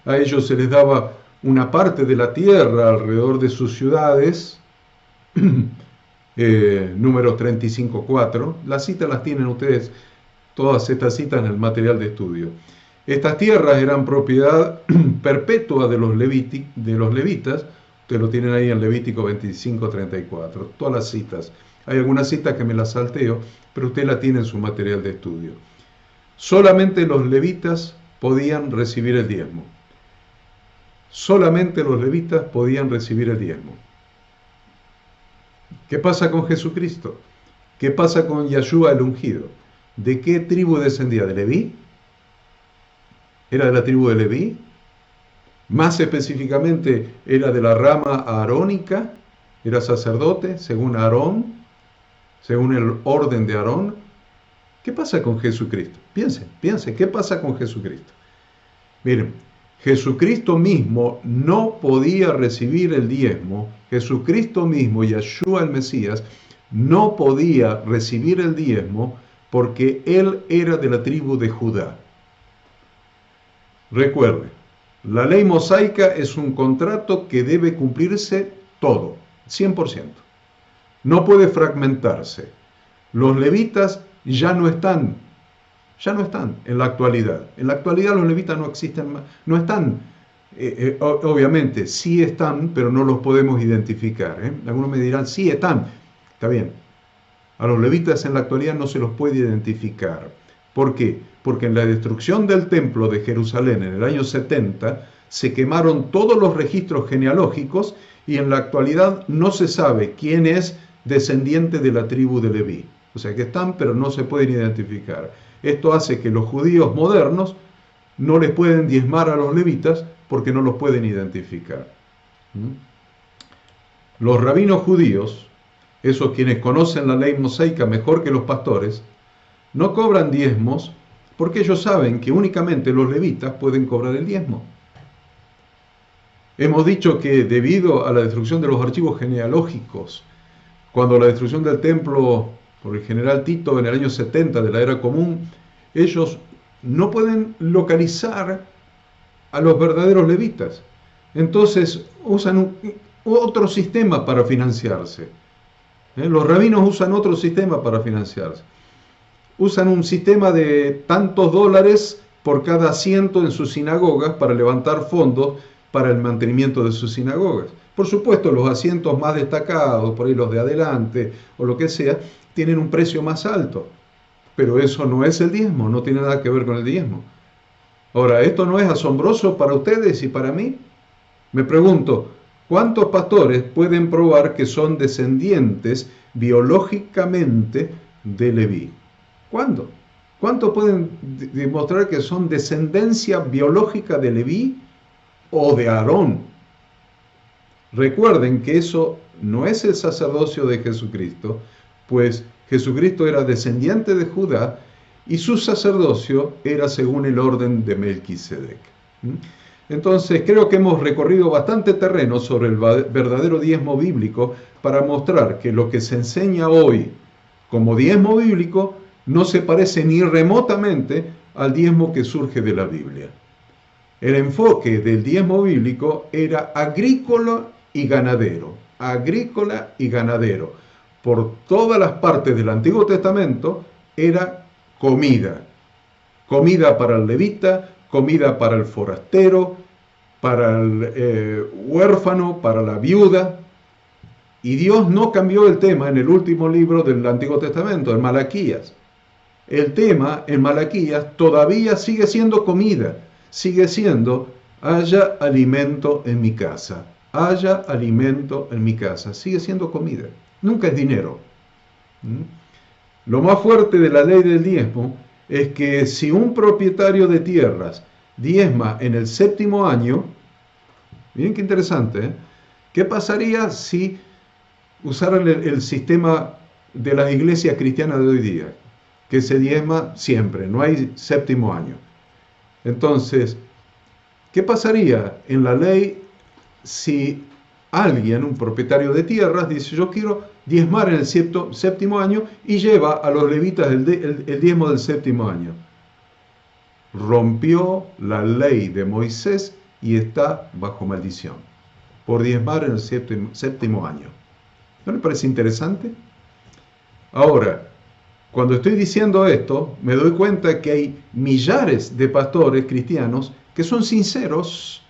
A ellos se les daba una parte de la tierra alrededor de sus ciudades, números 35:4. Las citas las tienen ustedes, todas estas citas en el material de estudio. Estas tierras eran propiedad perpetua de los levitas. Ustedes lo tienen ahí en Levítico 25:34, todas las citas. Hay algunas citas que me las salteo, pero usted la tiene en su material de estudio. Solamente los levitas podían recibir el diezmo. Solamente los levitas podían recibir el diezmo. ¿Qué pasa con Jesucristo? ¿Qué pasa con Yeshua el ungido? ¿De qué tribu descendía? ¿De Leví? ¿Era de la tribu de Leví? Más específicamente, ¿era de la rama arónica? ¿Era sacerdote según Aarón? ¿Según el orden de Aarón? ¿Qué pasa con Jesucristo? Piensen, ¿qué pasa con Jesucristo? Miren, Jesucristo mismo no podía recibir el diezmo. Jesucristo mismo, Yeshua el Mesías, no podía recibir el diezmo porque él era de la tribu de Judá. Recuerde, la ley mosaica es un contrato que debe cumplirse todo, 100%. No puede fragmentarse. Los levitas ya no están en la actualidad. En la actualidad los levitas no existen más, no están, obviamente sí están, pero no los podemos identificar. Algunos me dirán, sí están, está bien. A los levitas en la actualidad no se los puede identificar. ¿Por qué? Porque en la destrucción del templo de Jerusalén en el año 70 se quemaron todos los registros genealógicos y en la actualidad no se sabe quién es descendiente de la tribu de Leví. O sea que están, pero no se pueden identificar. Esto hace que los judíos modernos no les pueden diezmar a los levitas porque no los pueden identificar. Los rabinos judíos, esos quienes conocen la ley mosaica mejor que los pastores, no cobran diezmos porque ellos saben que únicamente los levitas pueden cobrar el diezmo. Hemos dicho que debido a la destrucción de los archivos genealógicos, cuando la destrucción del templo por el general Tito en el año 70 de la era común, ellos no pueden localizar a los verdaderos levitas. Entonces usan otro sistema para financiarse. Los rabinos usan otro sistema para financiarse. Usan un sistema de tantos dólares por cada asiento en sus sinagogas para levantar fondos para el mantenimiento de sus sinagogas. Por supuesto, los asientos más destacados, por ahí los de adelante o lo que sea, tienen un precio más alto. Pero eso no es el diezmo, no tiene nada que ver con el diezmo. Ahora, ¿esto no es asombroso para ustedes y para mí? Me pregunto, ¿cuántos pastores pueden probar que son descendientes biológicamente de Leví? ¿Cuándo? ¿Cuántos pueden demostrar que son descendencia biológica de Leví o de Aarón? Recuerden que eso no es el sacerdocio de Jesucristo, pues Jesucristo era descendiente de Judá y su sacerdocio era según el orden de Melquisedec. Entonces creo que hemos recorrido bastante terreno sobre el verdadero diezmo bíblico para mostrar que lo que se enseña hoy como diezmo bíblico no se parece ni remotamente al diezmo que surge de la Biblia. El enfoque del diezmo bíblico era agrícola y ganadero. Por todas las partes del Antiguo Testamento era comida. Comida para el levita, comida para el forastero, para el huérfano, para la viuda. Y Dios no cambió el tema en el último libro del Antiguo Testamento, en Malaquías. El tema en Malaquías todavía sigue siendo comida, sigue siendo haya alimento en mi casa, haya alimento en mi casa, sigue siendo comida, nunca es dinero. Lo más fuerte de la ley del diezmo es que si un propietario de tierras diezma en el 7º año, miren qué interesante, ¿Qué pasaría si usaran el sistema de las iglesias cristianas de hoy día? Que se diezma siempre, no hay séptimo año. Entonces, ¿qué pasaría en la ley si alguien, un propietario de tierras, dice yo quiero diezmar en el séptimo año y lleva a los levitas el diezmo del séptimo año? Rompió la ley de Moisés y está bajo maldición por diezmar en el séptimo año. ¿No le parece interesante? Ahora, cuando estoy diciendo esto, me doy cuenta que hay millares de pastores cristianos que son sinceros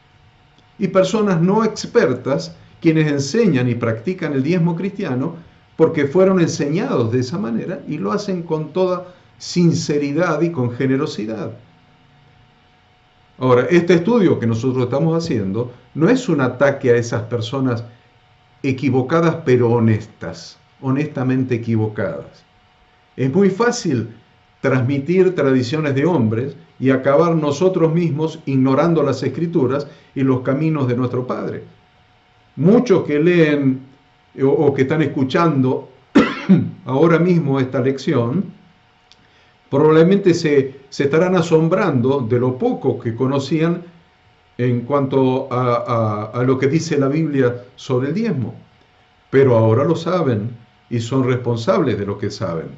y personas no expertas quienes enseñan y practican el diezmo cristiano porque fueron enseñados de esa manera y lo hacen con toda sinceridad y con generosidad. Ahora, este estudio que nosotros estamos haciendo no es un ataque a esas personas equivocadas pero honestas, honestamente equivocadas. Es muy fácil transmitir tradiciones de hombres y acabar nosotros mismos ignorando las Escrituras y los caminos de nuestro Padre. Muchos que leen o que están escuchando ahora mismo esta lección, probablemente se estarán asombrando de lo poco que conocían en cuanto a lo que dice la Biblia sobre el diezmo. Pero ahora lo saben y son responsables de lo que saben.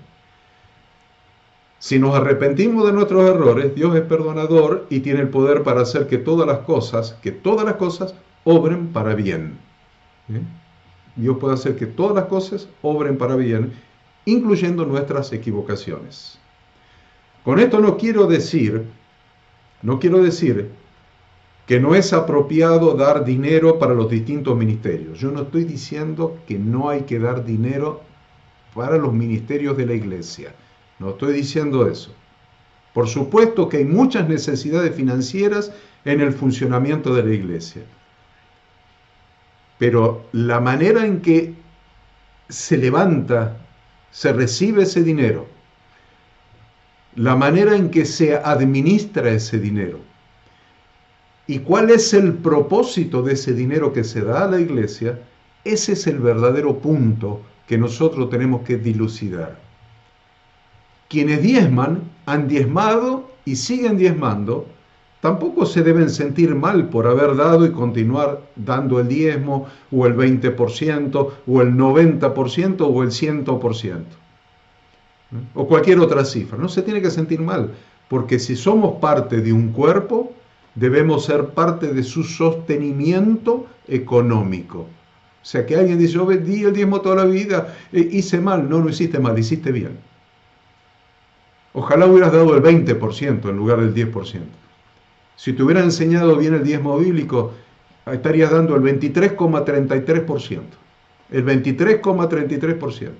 Si nos arrepentimos de nuestros errores, Dios es perdonador y tiene el poder para hacer que todas las cosas obren para bien. Dios puede hacer que todas las cosas obren para bien, incluyendo nuestras equivocaciones. Con esto no quiero decir que no es apropiado dar dinero para los distintos ministerios. Yo no estoy diciendo que no hay que dar dinero para los ministerios de la iglesia. No estoy diciendo eso. Por supuesto que hay muchas necesidades financieras en el funcionamiento de la iglesia. Pero la manera en que se levanta, se recibe ese dinero, la manera en que se administra ese dinero y cuál es el propósito de ese dinero que se da a la iglesia, ese es el verdadero punto que nosotros tenemos que dilucidar. Quienes diezman, han diezmado y siguen diezmando, tampoco se deben sentir mal por haber dado y continuar dando el diezmo, o el 20%, o el 90%, o el 100%, o cualquier otra cifra. No se tiene que sentir mal, porque si somos parte de un cuerpo, debemos ser parte de su sostenimiento económico. O sea, que alguien dice, yo di el diezmo toda la vida, hice mal. No, no hiciste mal, hiciste bien. Ojalá hubieras dado el 20% en lugar del 10%. Si te hubieran enseñado bien el diezmo bíblico, estarías dando el 23,33%. El 23,33%.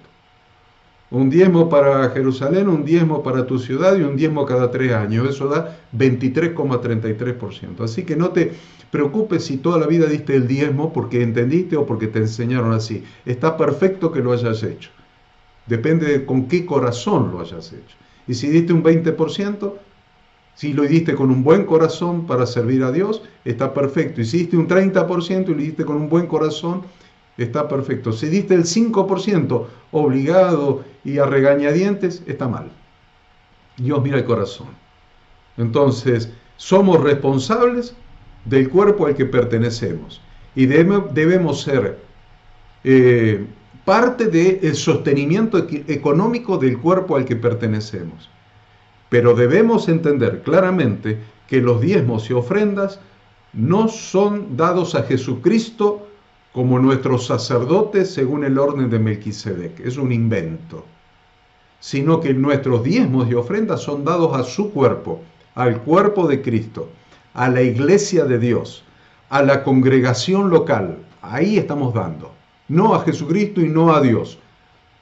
Un diezmo para Jerusalén, un diezmo para tu ciudad y un diezmo cada 3 años. Eso da 23,33%. Así que no te preocupes si toda la vida diste el diezmo porque entendiste o porque te enseñaron así. Está perfecto que lo hayas hecho. Depende de con qué corazón lo hayas hecho. Y si diste un 20%, si lo diste con un buen corazón para servir a Dios, está perfecto. Y si diste un 30% y lo diste con un buen corazón, está perfecto. Si diste el 5% obligado y a regañadientes, está mal. Dios mira el corazón. Entonces, somos responsables del cuerpo al que pertenecemos. Y debemos ser parte del sostenimiento económico del cuerpo al que pertenecemos. Pero debemos entender claramente que los diezmos y ofrendas no son dados a Jesucristo como nuestro sacerdote según el orden de Melquisedec. Es un invento. Sino que nuestros diezmos y ofrendas son dados a su cuerpo, al cuerpo de Cristo, a la iglesia de Dios, a la congregación local. Ahí estamos dando. No a Jesucristo y no a Dios,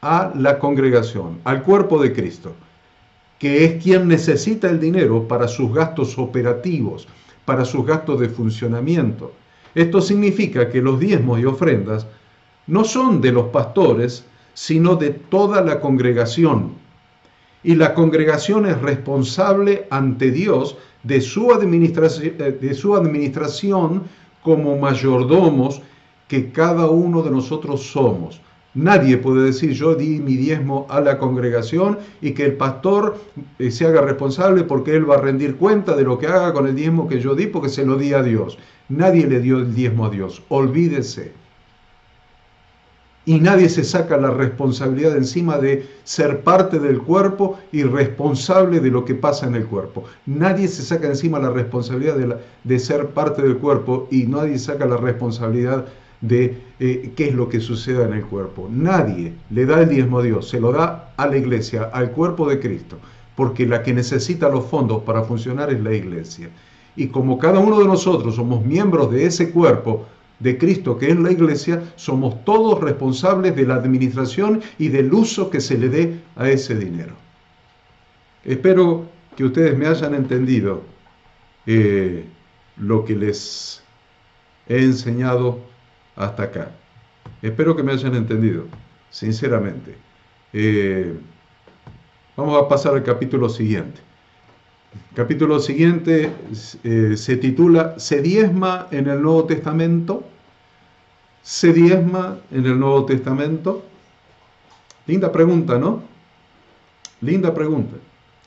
a la congregación, al cuerpo de Cristo, que es quien necesita el dinero para sus gastos operativos, para sus gastos de funcionamiento. Esto significa que los diezmos y ofrendas no son de los pastores, sino de toda la congregación. Y la congregación es responsable ante Dios de su administración como mayordomos que cada uno de nosotros somos. Nadie puede decir yo di mi diezmo a la congregación y que el pastor se haga responsable porque él va a rendir cuenta de lo que haga con el diezmo que yo di porque se lo di a Dios. Nadie le dio el diezmo a Dios, olvídese. Y nadie se saca la responsabilidad encima de ser parte del cuerpo y responsable de lo que pasa en el cuerpo. Nadie se saca encima la responsabilidad de ser parte del cuerpo y nadie saca la responsabilidad de qué es lo que suceda en el cuerpo. Nadie le da el diezmo a Dios, se lo da a la iglesia, al cuerpo de Cristo, porque la que necesita los fondos para funcionar es la iglesia. Y como cada uno de nosotros somos miembros de ese cuerpo de Cristo que es la iglesia, somos todos responsables de la administración y del uso que se le dé a ese dinero. Espero que ustedes me hayan entendido lo que les he enseñado hasta acá. Espero que me hayan entendido, sinceramente. Vamos a pasar al capítulo siguiente. El capítulo siguiente se titula ¿Se diezma en el Nuevo Testamento? ¿Se diezma en el Nuevo Testamento? Linda pregunta, ¿no? Linda pregunta.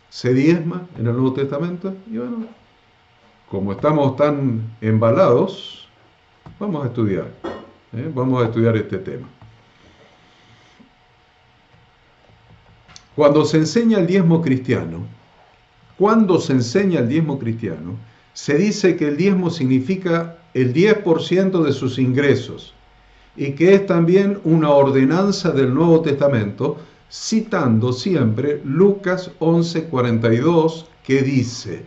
¿Se diezma en el Nuevo Testamento? Y bueno, como estamos tan embalados, vamos a estudiar. Vamos a estudiar este tema. Cuando se enseña el diezmo cristiano, se dice que el diezmo significa el 10% de sus ingresos y que es también una ordenanza del Nuevo Testamento, citando siempre Lucas 11:42, que dice: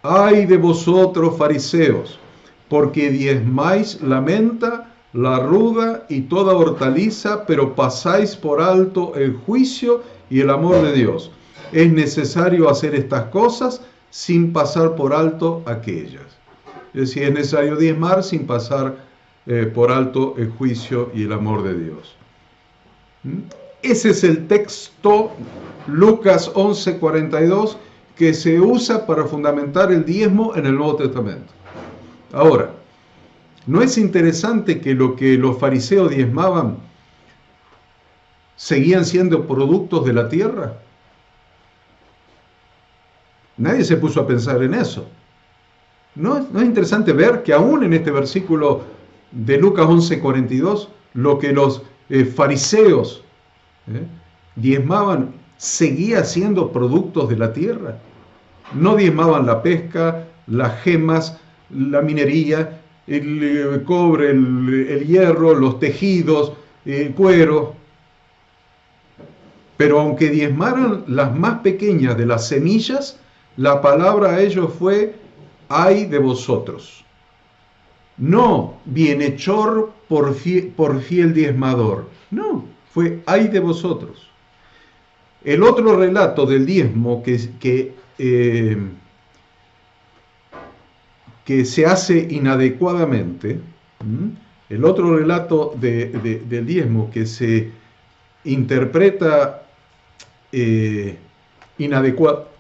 «Ay de vosotros, fariseos, porque diezmáis la menta, la ruda y toda hortaliza, pero pasáis por alto el juicio y el amor de Dios. Es necesario hacer estas cosas sin pasar por alto aquellas». Es decir, es necesario diezmar sin pasar por alto el juicio y el amor de Dios. Ese es el texto, Lucas 11:42, que se usa para fundamentar el diezmo en el Nuevo Testamento. Ahora, ¿no es interesante que lo que los fariseos diezmaban seguían siendo productos de la tierra? Nadie se puso a pensar en eso. ¿No es interesante ver que aún en este versículo de Lucas 11:42, lo que los fariseos diezmaban seguía siendo productos de la tierra? No diezmaban la pesca, las gemas, la minería, el cobre, el hierro, los tejidos, el cuero. Pero aunque diezmaran las más pequeñas de las semillas, la palabra a ellos fue: «ay de vosotros». No bienhechor por fiel diezmador. No, fue «ay de vosotros». El otro relato del diezmo que se hace inadecuadamente, el otro relato del diezmo que se interpreta inadecuadamente,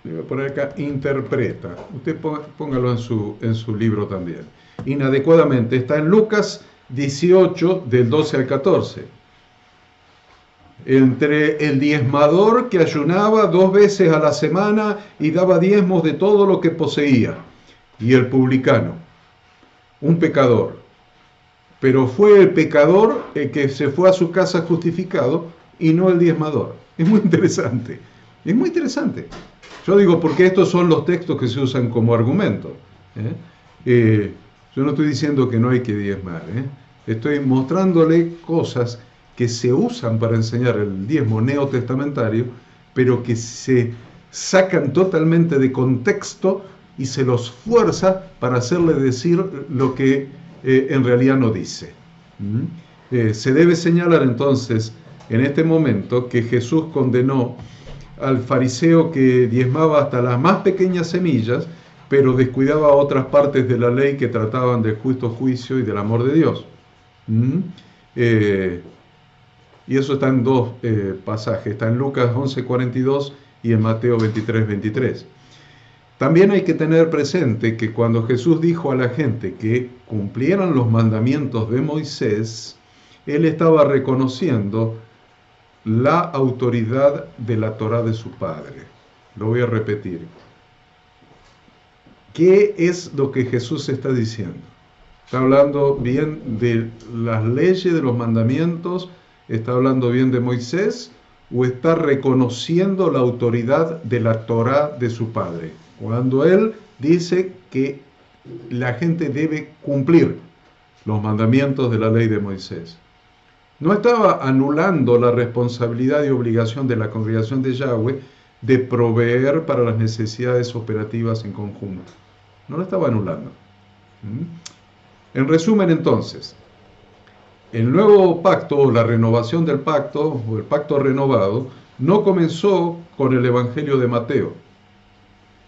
voy a poner acá, interpreta. Usted póngalo en su libro también. Inadecuadamente. Está en Lucas 18, del 12 al 14. Entre el diezmador que ayunaba 2 veces a la semana y daba diezmos de todo lo que poseía, y el publicano, un pecador. Pero fue el pecador el que se fue a su casa justificado y no el diezmador. Es muy interesante. Es muy interesante. Yo digo, porque estos son los textos que se usan como argumento. Yo no estoy diciendo que no hay que diezmar. Estoy mostrándole cosas que se usan para enseñar el diezmo neotestamentario, pero que se sacan totalmente de contexto y se los fuerza para hacerle decir lo que en realidad no dice. Se debe señalar entonces en este momento que Jesús condenó al fariseo que diezmaba hasta las más pequeñas semillas, pero descuidaba otras partes de la ley que trataban del justo juicio y del amor de Dios. Y eso está en 2 pasajes, está en Lucas 11:42 y en Mateo 23:23. También hay que tener presente que cuando Jesús dijo a la gente que cumplieran los mandamientos de Moisés, Él estaba reconociendo la autoridad de la Torá de su Padre. Lo voy a repetir. ¿Qué es lo que Jesús está diciendo? ¿Está hablando bien de las leyes, de los mandamientos? ¿Está hablando bien de Moisés? ¿O está reconociendo la autoridad de la Torá de su Padre? Cuando Él dice que la gente debe cumplir los mandamientos de la ley de Moisés. No estaba anulando la responsabilidad y obligación de la congregación de Yahweh de proveer para las necesidades operativas en conjunto. No lo estaba anulando. En resumen, entonces, el nuevo pacto, o la renovación del pacto, o el pacto renovado, no comenzó con el Evangelio de Mateo.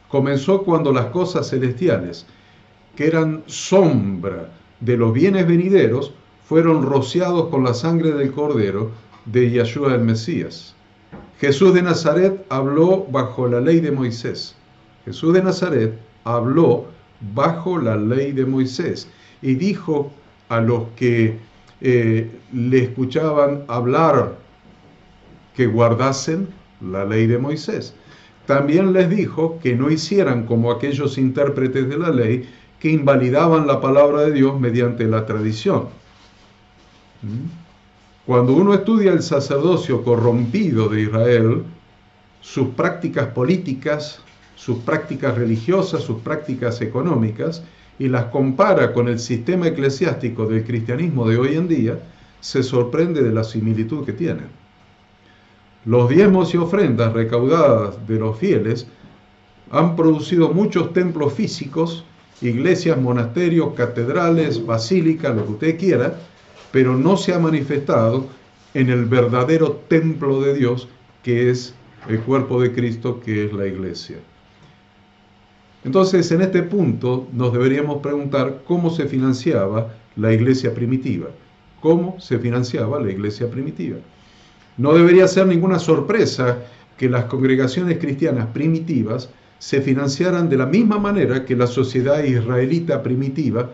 Comenzó cuando las cosas celestiales, que eran sombra de los bienes venideros, fueron rociados con la sangre del Cordero de Yeshua el Mesías. Jesús de Nazaret habló bajo la ley de Moisés. Jesús de Nazaret habló bajo la ley de Moisés y dijo a los que le escuchaban hablar que guardasen la ley de Moisés. También les dijo que no hicieran como aquellos intérpretes de la ley que invalidaban la palabra de Dios mediante la tradición. Cuando uno estudia el sacerdocio corrompido de Israel, sus prácticas políticas, sus prácticas religiosas, sus prácticas económicas, y las compara con el sistema eclesiástico del cristianismo de hoy en día, se sorprende de la similitud que tienen. Los diezmos y ofrendas recaudadas de los fieles han producido muchos templos físicos, iglesias, monasterios, catedrales, basílicas, lo que usted quiera, pero no se ha manifestado en el verdadero templo de Dios, que es el cuerpo de Cristo, que es la iglesia. Entonces, en este punto nos deberíamos preguntar cómo se financiaba la iglesia primitiva. ¿Cómo se financiaba la iglesia primitiva? No debería ser ninguna sorpresa que las congregaciones cristianas primitivas se financiaran de la misma manera que la sociedad israelita primitiva,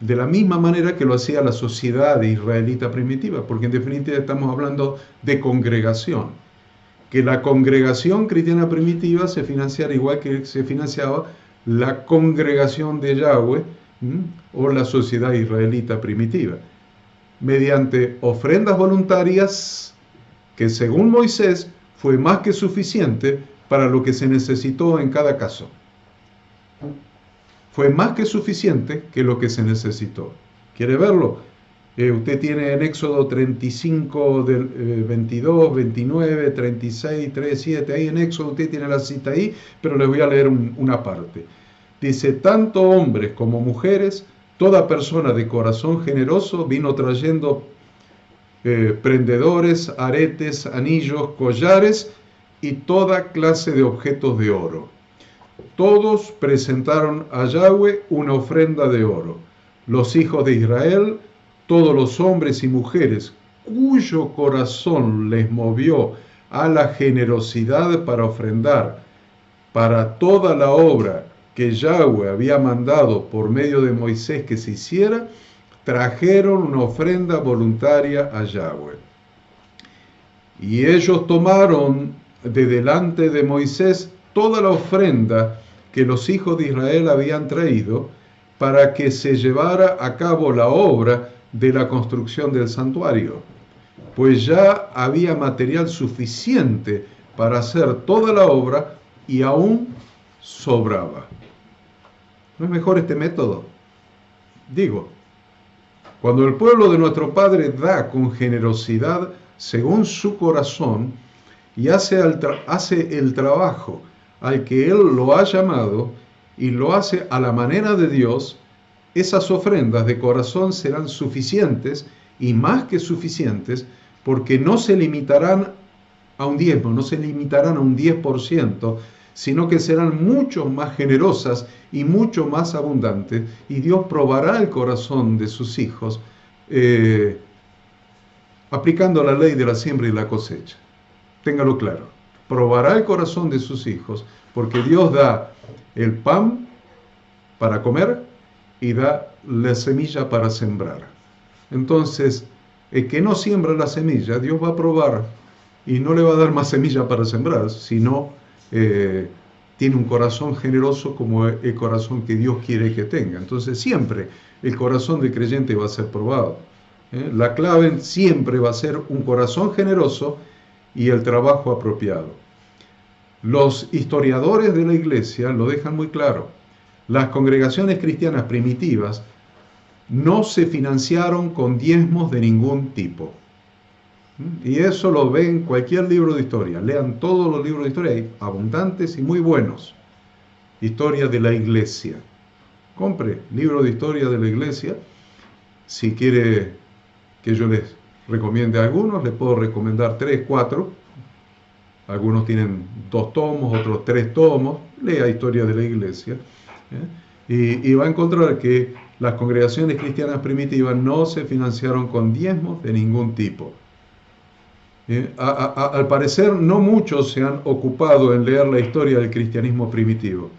de la misma manera que lo hacía la sociedad israelita primitiva, porque en definitiva estamos hablando de congregación. Que la congregación cristiana primitiva se financiara igual que se financiaba la congregación de Yahweh o la sociedad israelita primitiva, mediante ofrendas voluntarias que según Moisés fue más que suficiente para lo que se necesitó en cada caso. Fue más que suficiente que lo que se necesitó. ¿Quiere verlo? Usted tiene en Éxodo 35, 22, 29, 36, 37, ahí en Éxodo usted tiene la cita ahí, pero les voy a leer una parte. Dice, tanto hombres como mujeres, toda persona de corazón generoso vino trayendo prendedores, aretes, anillos, collares y toda clase de objetos de oro. Todos presentaron a Yahweh una ofrenda de oro. Los hijos de Israel, todos los hombres y mujeres cuyo corazón les movió a la generosidad para ofrendar para toda la obra que Yahweh había mandado por medio de Moisés que se hiciera, trajeron una ofrenda voluntaria a Yahweh. Y ellos tomaron de delante de Moisés toda la ofrenda que los hijos de Israel habían traído para que se llevara a cabo la obra de la construcción del santuario, pues ya había material suficiente para hacer toda la obra y aún sobraba. ¿No es mejor este método? Digo, cuando el pueblo de nuestro Padre da con generosidad según su corazón y hace el trabajo al que Él lo ha llamado y lo hace a la manera de Dios, esas ofrendas de corazón serán suficientes y más que suficientes, porque no se limitarán a un diezmo, no se limitarán a un 10%, sino que serán mucho más generosas y mucho más abundantes, y Dios probará el corazón de sus hijos aplicando la ley de la siembra y la cosecha. Téngalo claro, probará el corazón de sus hijos, porque Dios da el pan para comer y da la semilla para sembrar. Entonces, el que no siembra la semilla, Dios va a probar y no le va a dar más semilla para sembrar, sino tiene un corazón generoso como el corazón que Dios quiere que tenga. Entonces siempre el corazón del creyente va a ser probado. La clave siempre va a ser un corazón generoso y el trabajo apropiado. Los historiadores de la iglesia lo dejan muy claro. Las congregaciones cristianas primitivas no se financiaron con diezmos de ningún tipo. Y eso lo ven en cualquier libro de historia. Lean todos los libros de historia, hay abundantes y muy buenos. Historia de la iglesia. Compre libro de historia de la iglesia. Si quiere que yo les recomiende algunos, les puedo recomendar 3, 4. Algunos tienen 2 tomos, otros 3 tomos. Lea historia de la iglesia. Y va a encontrar que las congregaciones cristianas primitivas no se financiaron con diezmos de ningún tipo. Al parecer, no muchos se han ocupado en leer la historia del cristianismo primitivo.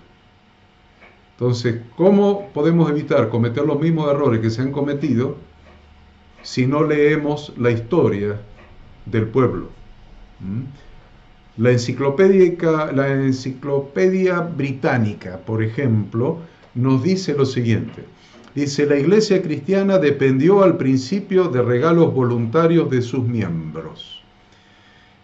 Entonces, ¿cómo podemos evitar cometer los mismos errores que se han cometido si no leemos la historia del pueblo? La enciclopedia británica, por ejemplo, nos dice lo siguiente. Dice, la iglesia cristiana dependió al principio de regalos voluntarios de sus miembros.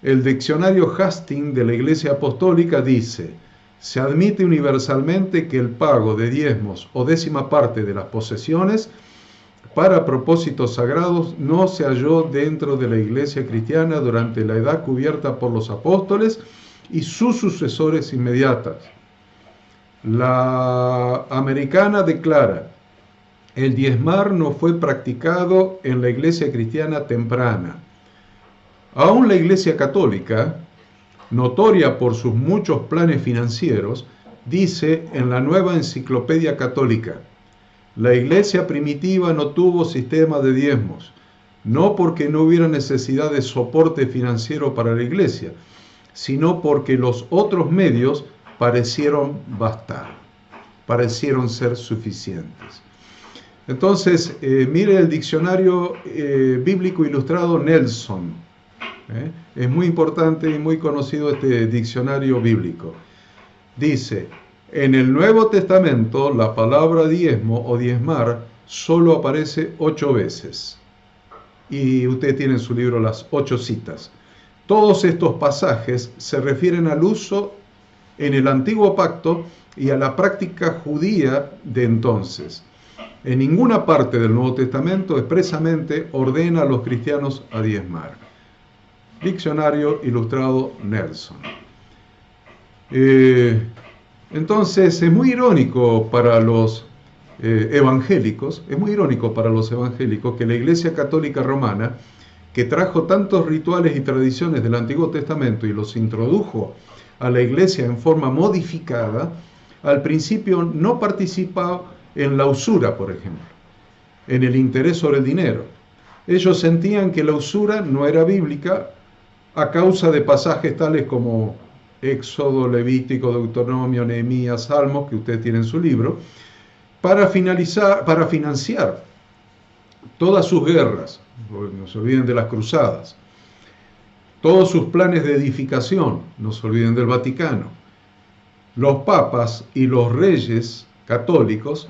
El diccionario Hastings de la Iglesia Apostólica dice, se admite universalmente que el pago de diezmos o décima parte de las posesiones para propósitos sagrados no se halló dentro de la Iglesia cristiana durante la edad cubierta por los apóstoles y sus sucesores inmediatas. La americana declara, el diezmar no fue practicado en la Iglesia cristiana temprana. Aún la Iglesia Católica, notoria por sus muchos planes financieros, dice en la nueva Enciclopedia Católica, la Iglesia primitiva no tuvo sistema de diezmos, no porque no hubiera necesidad de soporte financiero para la Iglesia, sino porque los otros medios parecieron bastar, parecieron ser suficientes. Entonces, mire el diccionario bíblico ilustrado Nelson. Es muy importante y muy conocido este diccionario bíblico. Dice, en el Nuevo Testamento la palabra diezmo o diezmar solo aparece 8 veces. Y usted tiene en su libro las 8 citas. Todos estos pasajes se refieren al uso en el Antiguo Pacto y a la práctica judía de entonces. En ninguna parte del Nuevo Testamento expresamente ordena a los cristianos a diezmar. Diccionario ilustrado Nelson. Entonces es muy irónico para los evangélicos, que la Iglesia Católica Romana, que trajo tantos rituales y tradiciones del Antiguo Testamento y los introdujo a la Iglesia en forma modificada, al principio no participaba en la usura, por ejemplo, en el interés sobre el dinero. Ellos sentían que la usura no era bíblica, a causa de pasajes tales como Éxodo, Levítico, Deuteronomio, Nehemías, Salmos, que usted tiene en su libro, para financiar todas sus guerras, no se olviden de las cruzadas, todos sus planes de edificación, no se olviden del Vaticano. Los papas y los reyes católicos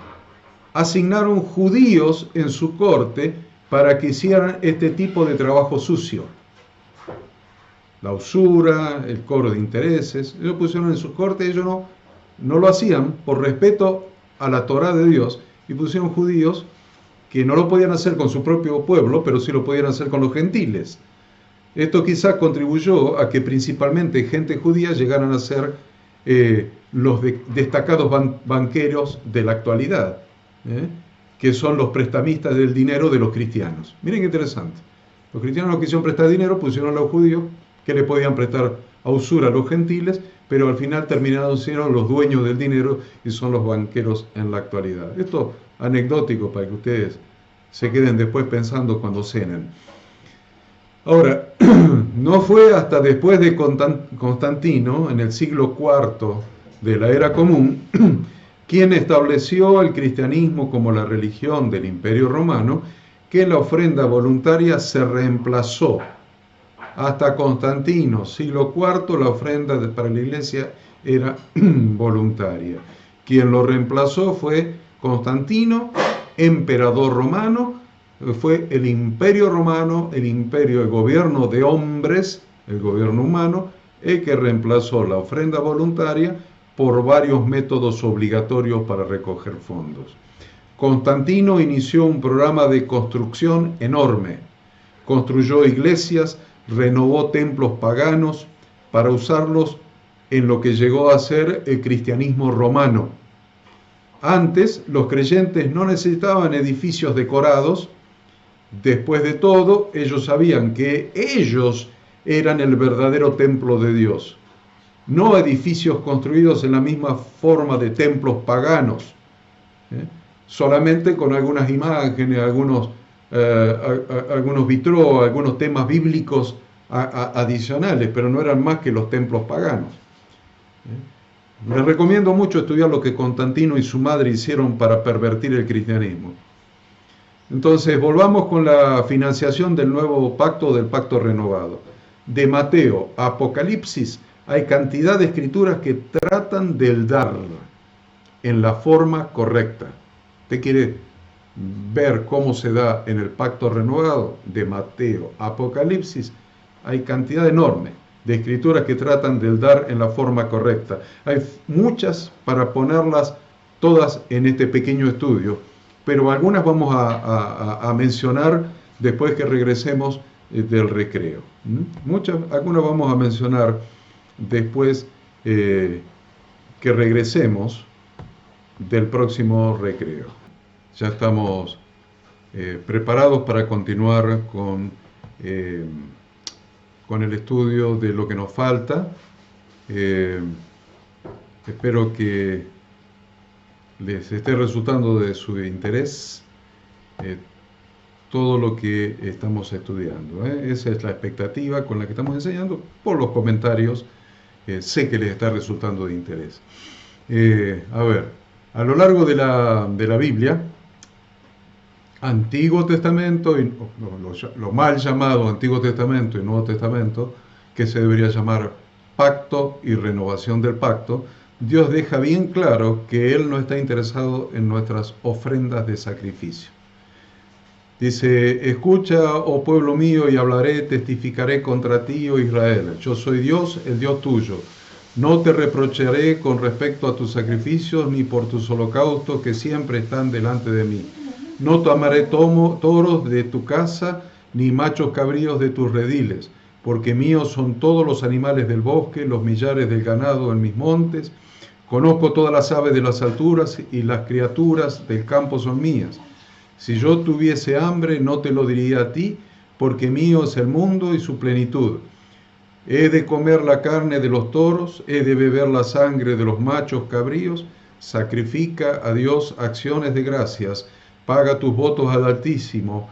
asignaron judíos en su corte para que hicieran este tipo de trabajo sucio. La usura, el cobro de intereses, ellos pusieron en su corte, ellos no lo hacían por respeto a la Torá de Dios, y pusieron judíos que no lo podían hacer con su propio pueblo, pero sí lo podían hacer con los gentiles. Esto quizás contribuyó a que principalmente gente judía llegaran a ser los destacados banqueros de la actualidad, que son los prestamistas del dinero de los cristianos. Miren qué interesante. Los cristianos no quisieron prestar dinero, pusieron a los judíos que le podían prestar a usura a los gentiles, pero al final terminaron siendo los dueños del dinero y son los banqueros en la actualidad. Esto anecdótico para que ustedes se queden después pensando cuando cenen. Ahora, no fue hasta después de Constantino, en el siglo IV de la era común, quien estableció el cristianismo como la religión del Imperio Romano, que la ofrenda voluntaria se reemplazó. Hasta Constantino, siglo IV, la ofrenda para la iglesia era voluntaria. Quien lo reemplazó fue Constantino, emperador romano. Fue el Imperio Romano, el gobierno de hombres, el gobierno humano, el que reemplazó la ofrenda voluntaria por varios métodos obligatorios para recoger fondos. Constantino inició un programa de construcción enorme. Construyó iglesias, renovó templos paganos para usarlos en lo que llegó a ser el cristianismo romano. Antes, los creyentes no necesitaban edificios decorados. Después de todo, ellos sabían que ellos eran el verdadero templo de Dios, no edificios construidos en la misma forma de templos paganos, solamente con algunas imágenes, algunos vitrós, algunos temas bíblicos adicionales, pero no eran más que los templos paganos. Les recomiendo mucho estudiar lo que Constantino y su madre hicieron para pervertir el cristianismo. Entonces, volvamos con la financiación del nuevo pacto, del pacto renovado. De Mateo a Apocalipsis hay cantidad de escrituras que tratan del dar en la forma correcta. ¿Usted quiere ver cómo se da en el pacto renovado? De Mateo a Apocalipsis hay cantidad enorme de escrituras que tratan del dar en la forma correcta. Hay muchas para ponerlas todas en este pequeño estudio, pero algunas vamos a mencionar después que regresemos del recreo. Algunas vamos a mencionar después que regresemos del próximo recreo. Ya estamos preparados para continuar con el estudio de lo que nos falta. Espero que les esté resultando de su interés todo lo que estamos estudiando. Esa es la expectativa con la que estamos enseñando. Por los comentarios sé que les está resultando de interés. A ver, a lo largo de la Biblia, Antiguo Testamento, y lo mal llamado Antiguo Testamento y Nuevo Testamento, que se debería llamar pacto y renovación del pacto, Dios deja bien claro que Él no está interesado en nuestras ofrendas de sacrificio. Dice: escucha, oh pueblo mío, y hablaré, testificaré contra ti, oh Israel. Yo soy Dios, el Dios tuyo. No te reprocharé con respecto a tus sacrificios, ni por tus holocaustos que siempre están delante de mí. No tomaré toros de tu casa, ni machos cabríos de tus rediles, porque míos son todos los animales del bosque, los millares del ganado en mis montes. Conozco todas las aves de las alturas, y las criaturas del campo son mías. Si yo tuviese hambre, no te lo diría a ti, porque mío es el mundo y su plenitud. He de comer la carne de los toros, he de beber la sangre de los machos cabríos. Sacrifica a Dios acciones de gracias, paga tus votos al Altísimo.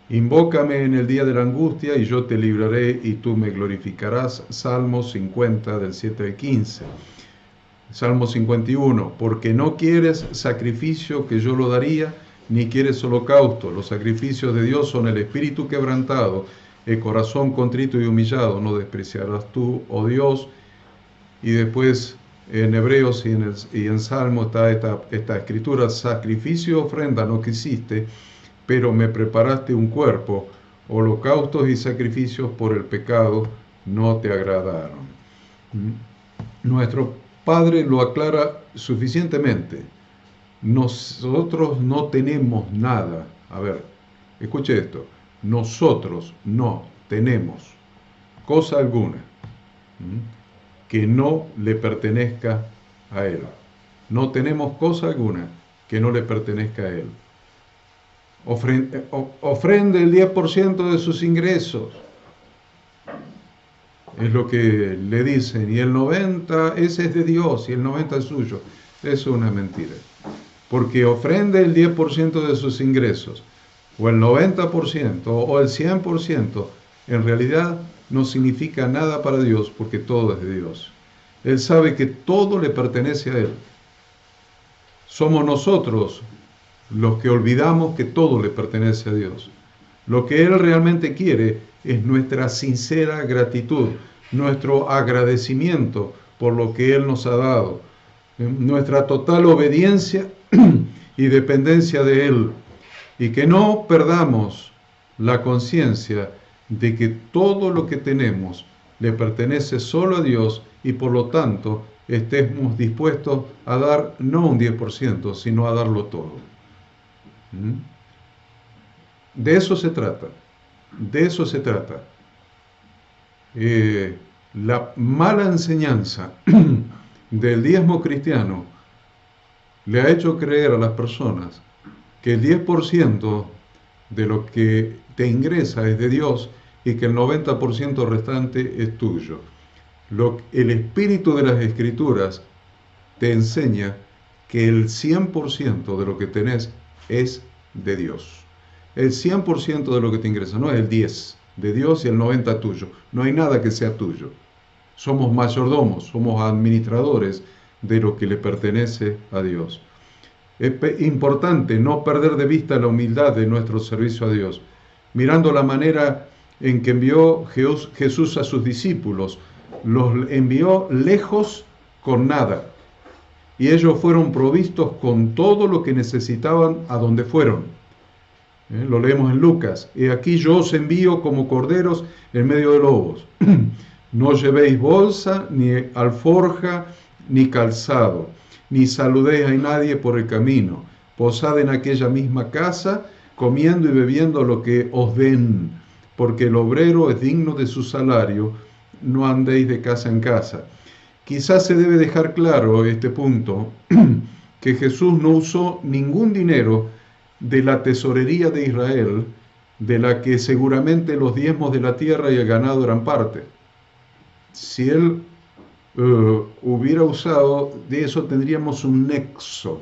Invócame en el día de la angustia, y yo te libraré, y tú me glorificarás. Salmo 50, del 7 al 15. Salmo 51, porque no quieres sacrificio que yo lo daría, ni quieres holocausto. Los sacrificios de Dios son el espíritu quebrantado, el corazón contrito y humillado. No despreciarás tú, oh Dios. Y después en Hebreos y en Salmo está esta escritura: sacrificio, ofrenda no quisiste, pero me preparaste un cuerpo. Holocaustos y sacrificios por el pecado no te agradaron. Nuestro Padre lo aclara suficientemente. Nosotros no tenemos nada. A ver, escuche esto. Nosotros no tenemos cosa alguna que no le pertenezca a Él. No tenemos cosa alguna que no le pertenezca a Él. Ofrende el 10% de sus ingresos. Es lo que le dicen. Y el 90%, ese es de Dios, y el 90% es suyo. Eso es una mentira. Porque ofrende el 10% de sus ingresos, o el 90%, o el 100%, en realidad no significa nada para Dios, porque todo es de Dios. Él sabe que todo le pertenece a Él. Somos nosotros los que olvidamos que todo le pertenece a Dios. Lo que Él realmente quiere es nuestra sincera gratitud, nuestro agradecimiento por lo que Él nos ha dado, nuestra total obediencia y dependencia de Él, y que no perdamos la conciencia de que todo lo que tenemos le pertenece solo a Dios y por lo tanto estemos dispuestos a dar no un 10%, sino a darlo todo. De eso se trata, de eso se trata. La mala enseñanza del diezmo cristiano le ha hecho creer a las personas que el 10% de lo que te ingresa es de Dios y que el 90% restante es tuyo. El espíritu de las Escrituras te enseña que el 100% de lo que tenés es de Dios. El 100% de lo que te ingresa, no es el 10% de Dios y el 90% tuyo. No hay nada que sea tuyo. Somos mayordomos, somos administradores de lo que le pertenece a Dios. Es importante no perder de vista la humildad de nuestro servicio a Dios, mirando la manera en que envió Jesús a sus discípulos. Los envió lejos con nada, y ellos fueron provistos con todo lo que necesitaban a donde fueron. Lo leemos en Lucas. He aquí yo os envío como corderos en medio de lobos. No llevéis bolsa, ni alforja, ni calzado, ni saludéis a nadie por el camino. Posad en aquella misma casa, comiendo y bebiendo lo que os den, porque el obrero es digno de su salario. No andéis de casa en casa. Quizás se debe dejar claro este punto, que Jesús no usó ningún dinero de la tesorería de Israel, de la que seguramente los diezmos de la tierra y el ganado eran parte. Si Él hubiera usado de eso, tendríamos un nexo.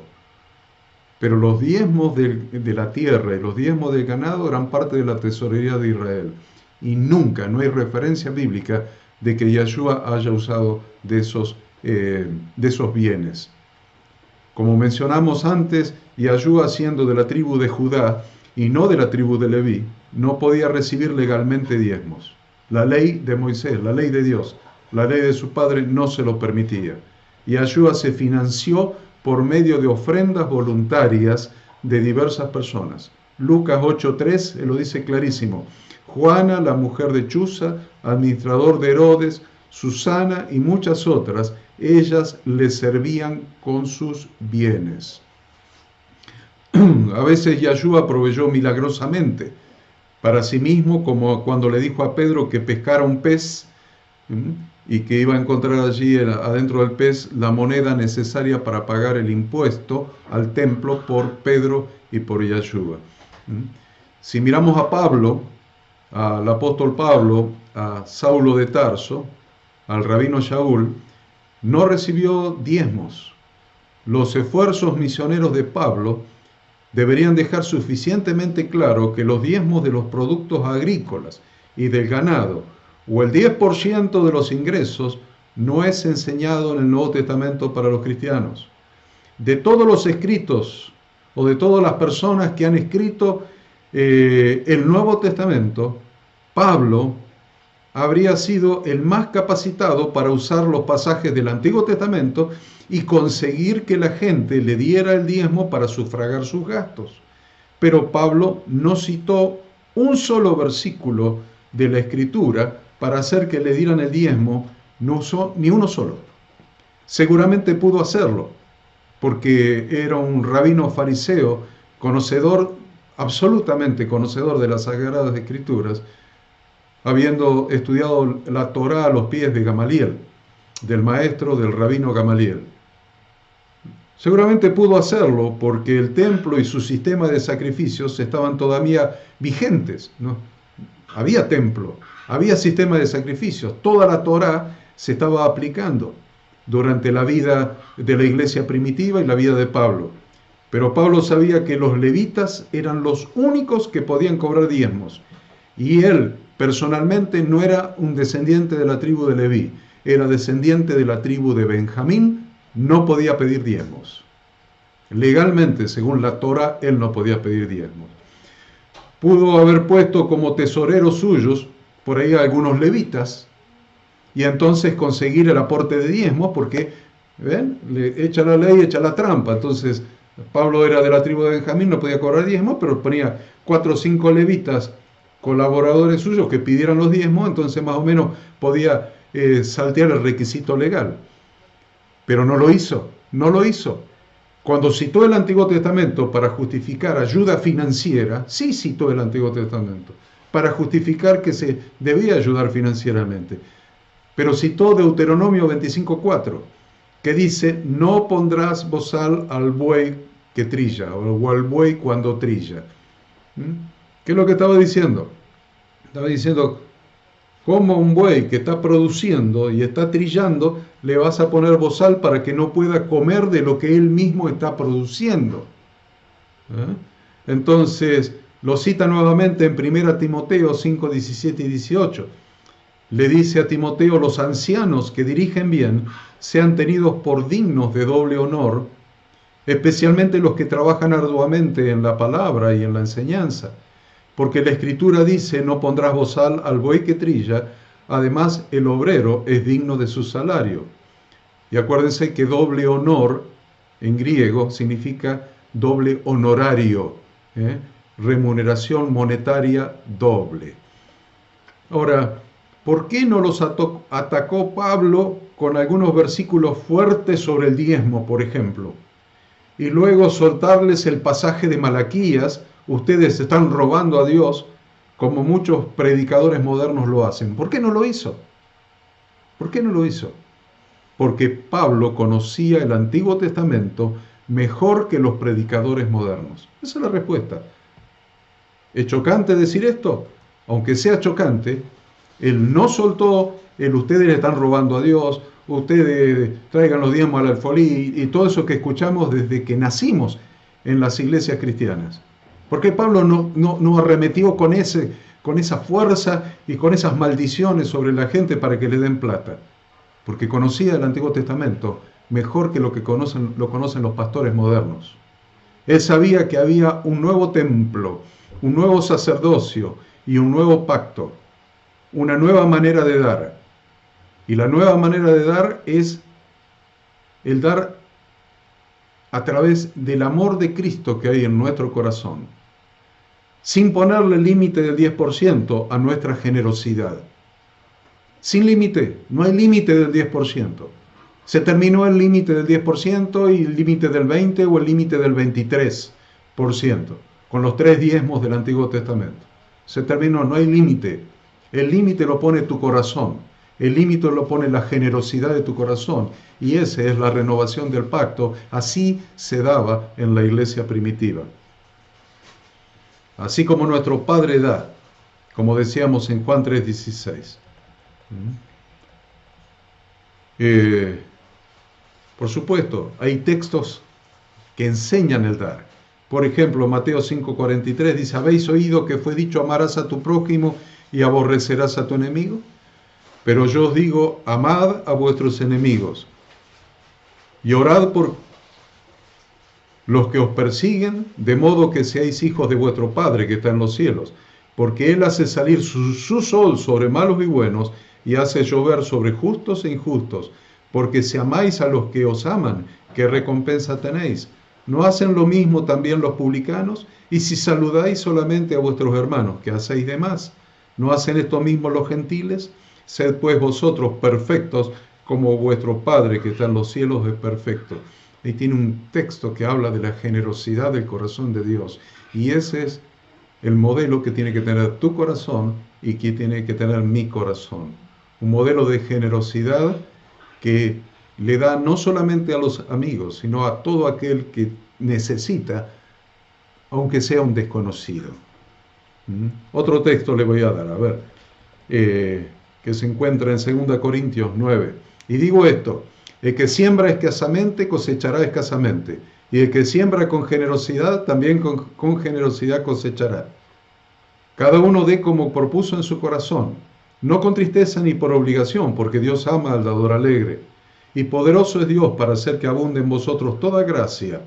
Pero los diezmos de la tierra y los diezmos del ganado eran parte de la tesorería de Israel. Y nunca, no hay referencia bíblica de que Yahshua haya usado de esos bienes. Como mencionamos antes, Yahshua, siendo de la tribu de Judá y no de la tribu de Leví, no podía recibir legalmente diezmos. La ley de Moisés, la ley de Dios, la ley de su padre no se lo permitía. Yahshua se financió por medio de ofrendas voluntarias de diversas personas. Lucas 8:3 lo dice clarísimo. Juana, la mujer de Chuza, administrador de Herodes, Susana y muchas otras, ellas le servían con sus bienes. A veces Yahshua proveyó milagrosamente para sí mismo, como cuando le dijo a Pedro que pescara un pez y que iba a encontrar allí adentro del pez la moneda necesaria para pagar el impuesto al templo por Pedro y por Yahshua. Si miramos a Pablo, al apóstol Pablo, a Saulo de Tarso, al rabino Shaul, no recibió diezmos. Los esfuerzos misioneros de Pablo deberían dejar suficientemente claro que los diezmos de los productos agrícolas y del ganado, o el 10% de los ingresos, no es enseñado en el Nuevo Testamento para los cristianos. De todos los escritos, o de todas las personas que han escrito el Nuevo Testamento, Pablo habría sido el más capacitado para usar los pasajes del Antiguo Testamento y conseguir que la gente le diera el diezmo para sufragar sus gastos. Pero Pablo no citó un solo versículo de la Escritura para hacer que le dieran el diezmo, no usó ni uno solo. Seguramente pudo hacerlo, porque era un rabino fariseo, absolutamente conocedor de las Sagradas Escrituras, habiendo estudiado la Torá a los pies de Gamaliel, del maestro del rabino Gamaliel. Seguramente pudo hacerlo porque el templo y su sistema de sacrificios estaban todavía vigentes, ¿no? Había templo, había sistema de sacrificios, toda la Torá se estaba aplicando durante la vida de la iglesia primitiva y la vida de Pablo. Pero Pablo sabía que los levitas eran los únicos que podían cobrar diezmos, y él personalmente no era un descendiente de la tribu de Leví. era descendiente de la tribu de Benjamín, no podía pedir diezmos. Legalmente, según la Torá, él no podía pedir diezmos. Pudo haber puesto como tesoreros suyos por ahí algunos levitas y entonces conseguir el aporte de diezmos porque, ¿ven? Le echa la ley, echa la trampa. Entonces, Pablo era de la tribu de Benjamín, no podía cobrar diezmos, pero ponía 4 o 5 levitas, colaboradores suyos, que pidieran los diezmos, entonces más o menos podía saltear el requisito legal. Pero no lo hizo, no lo hizo. Cuando citó el Antiguo Testamento para justificar ayuda financiera, sí citó el Antiguo Testamento, para justificar que se debía ayudar financieramente. Pero citó Deuteronomio 25:4, que dice, no pondrás bozal al buey que trilla, o al buey cuando trilla. ¿Qué es lo que estaba diciendo? Estaba diciendo, como un buey que está produciendo y está trillando, le vas a poner bozal para que no pueda comer de lo que él mismo está produciendo. Entonces, lo cita nuevamente en 1 Timoteo 5, 17 y 18. Le dice a Timoteo, los ancianos que dirigen bien sean tenidos por dignos de doble honor, especialmente los que trabajan arduamente en la palabra y en la enseñanza. Porque la Escritura dice, no pondrás bozal al buey que trilla, además el obrero es digno de su salario. Y acuérdense que doble honor en griego significa doble honorario, remuneración monetaria doble. Ahora, ¿por qué no los atacó Pablo con algunos versículos fuertes sobre el diezmo, por ejemplo? Y luego soltarles el pasaje de Malaquías, ustedes están robando a Dios, como muchos predicadores modernos lo hacen. ¿Por qué no lo hizo? ¿Por qué no lo hizo? Porque Pablo conocía el Antiguo Testamento mejor que los predicadores modernos. Esa es la respuesta. ¿Es chocante decir esto? Aunque sea chocante, él no soltó el ustedes le están robando a Dios, ustedes traigan los diezmos al alfolí y todo eso que escuchamos desde que nacimos en las iglesias cristianas. ¿Por qué Pablo no arremetió con esa fuerza y con esas maldiciones sobre la gente para que le den plata? Porque conocía el Antiguo Testamento mejor que lo conocen los pastores modernos. Él sabía que había un nuevo templo, un nuevo sacerdocio y un nuevo pacto, una nueva manera de dar. Y la nueva manera de dar es el dar a través del amor de Cristo que hay en nuestro corazón, sin ponerle límite del 10% a nuestra generosidad. Sin límite, no hay límite del 10%. Se terminó el límite del 10% y el límite del 20% o el límite del 23%, con los 3 diezmos del Antiguo Testamento. Se terminó, no hay límite. El límite lo pone tu corazón. El límite lo pone la generosidad de tu corazón. Y esa es la renovación del pacto. Así se daba en la iglesia primitiva. Así como nuestro Padre da, como decíamos en Juan 3:16. Por supuesto, hay textos que enseñan el dar. Por ejemplo, Mateo 5:43 dice, ¿habéis oído que fue dicho amarás a tu prójimo y aborrecerás a tu enemigo? Pero yo os digo, amad a vuestros enemigos y orad por los que os persiguen, de modo que seáis hijos de vuestro Padre que está en los cielos, porque Él hace salir su sol sobre malos y buenos y hace llover sobre justos e injustos, porque si amáis a los que os aman, ¿qué recompensa tenéis? ¿No hacen lo mismo también los publicanos? Y si saludáis solamente a vuestros hermanos, ¿qué hacéis de más? ¿No hacen esto mismo los gentiles? Sed pues vosotros perfectos, como vuestro Padre que está en los cielos es perfecto. Ahí tiene un texto que habla de la generosidad del corazón de Dios. Y ese es el modelo que tiene que tener tu corazón y que tiene que tener mi corazón. Un modelo de generosidad que le da no solamente a los amigos, sino a todo aquel que necesita, aunque sea un desconocido. Otro texto le voy a dar, a ver, que se encuentra en 2 Corintios 9. Y digo esto, el que siembra escasamente cosechará escasamente, y el que siembra con generosidad también con generosidad cosechará. Cada uno dé como propuso en su corazón, no con tristeza ni por obligación, porque Dios ama al dador alegre. Y poderoso es Dios para hacer que abunde en vosotros toda gracia,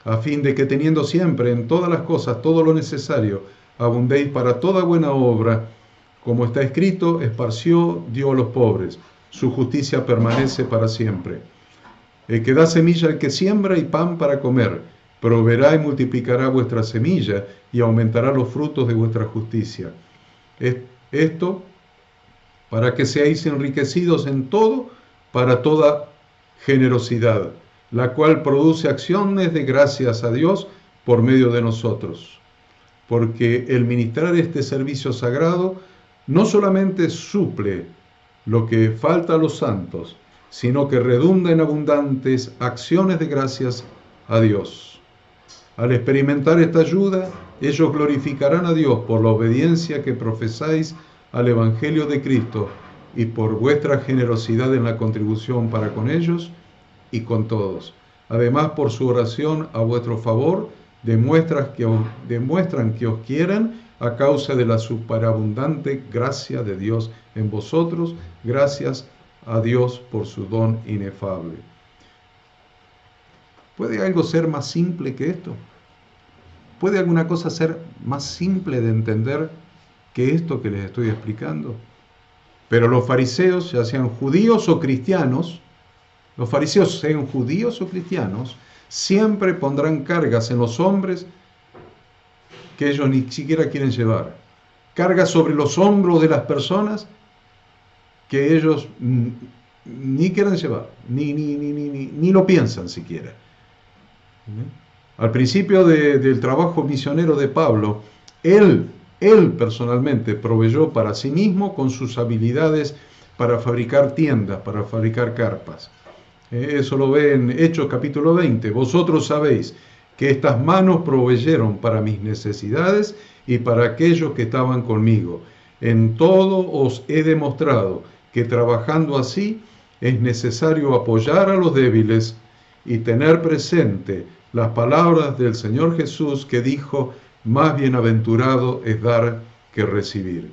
a fin de que teniendo siempre en todas las cosas todo lo necesario, abundéis para toda buena obra, como está escrito, esparció, dio a los pobres, su justicia permanece para siempre. El que da semilla al que siembra y pan para comer, proveerá y multiplicará vuestra semilla y aumentará los frutos de vuestra justicia. Esto para que seáis enriquecidos en todo, para toda generosidad, la cual produce acciones de gracias a Dios por medio de nosotros. Porque el ministrar este servicio sagrado no solamente suple lo que falta a los santos, sino que redunda en abundantes acciones de gracias a Dios. Al experimentar esta ayuda, ellos glorificarán a Dios por la obediencia que profesáis al Evangelio de Cristo y por vuestra generosidad en la contribución para con ellos y con todos. Además, por su oración a vuestro favor, demuestran que os quieren a causa de la superabundante gracia de Dios en vosotros, gracias a Dios por su don inefable. ¿Puede algo ser más simple que esto? ¿Puede alguna cosa ser más simple de entender que esto que les estoy explicando? Pero los fariseos, ya sean judíos o cristianos, siempre pondrán cargas en los hombres que ellos ni siquiera quieren llevar. Cargas sobre los hombros de las personas que ellos ni quieren llevar, ni lo piensan siquiera. Al principio del trabajo misionero de Pablo, él personalmente proveyó para sí mismo con sus habilidades para fabricar tiendas, para fabricar carpas. Eso lo ve en Hechos capítulo 20. Vosotros sabéis que estas manos proveyeron para mis necesidades y para aquellos que estaban conmigo. En todo os he demostrado que trabajando así es necesario apoyar a los débiles y tener presente las palabras del Señor Jesús que dijo, más bienaventurado es dar que recibir.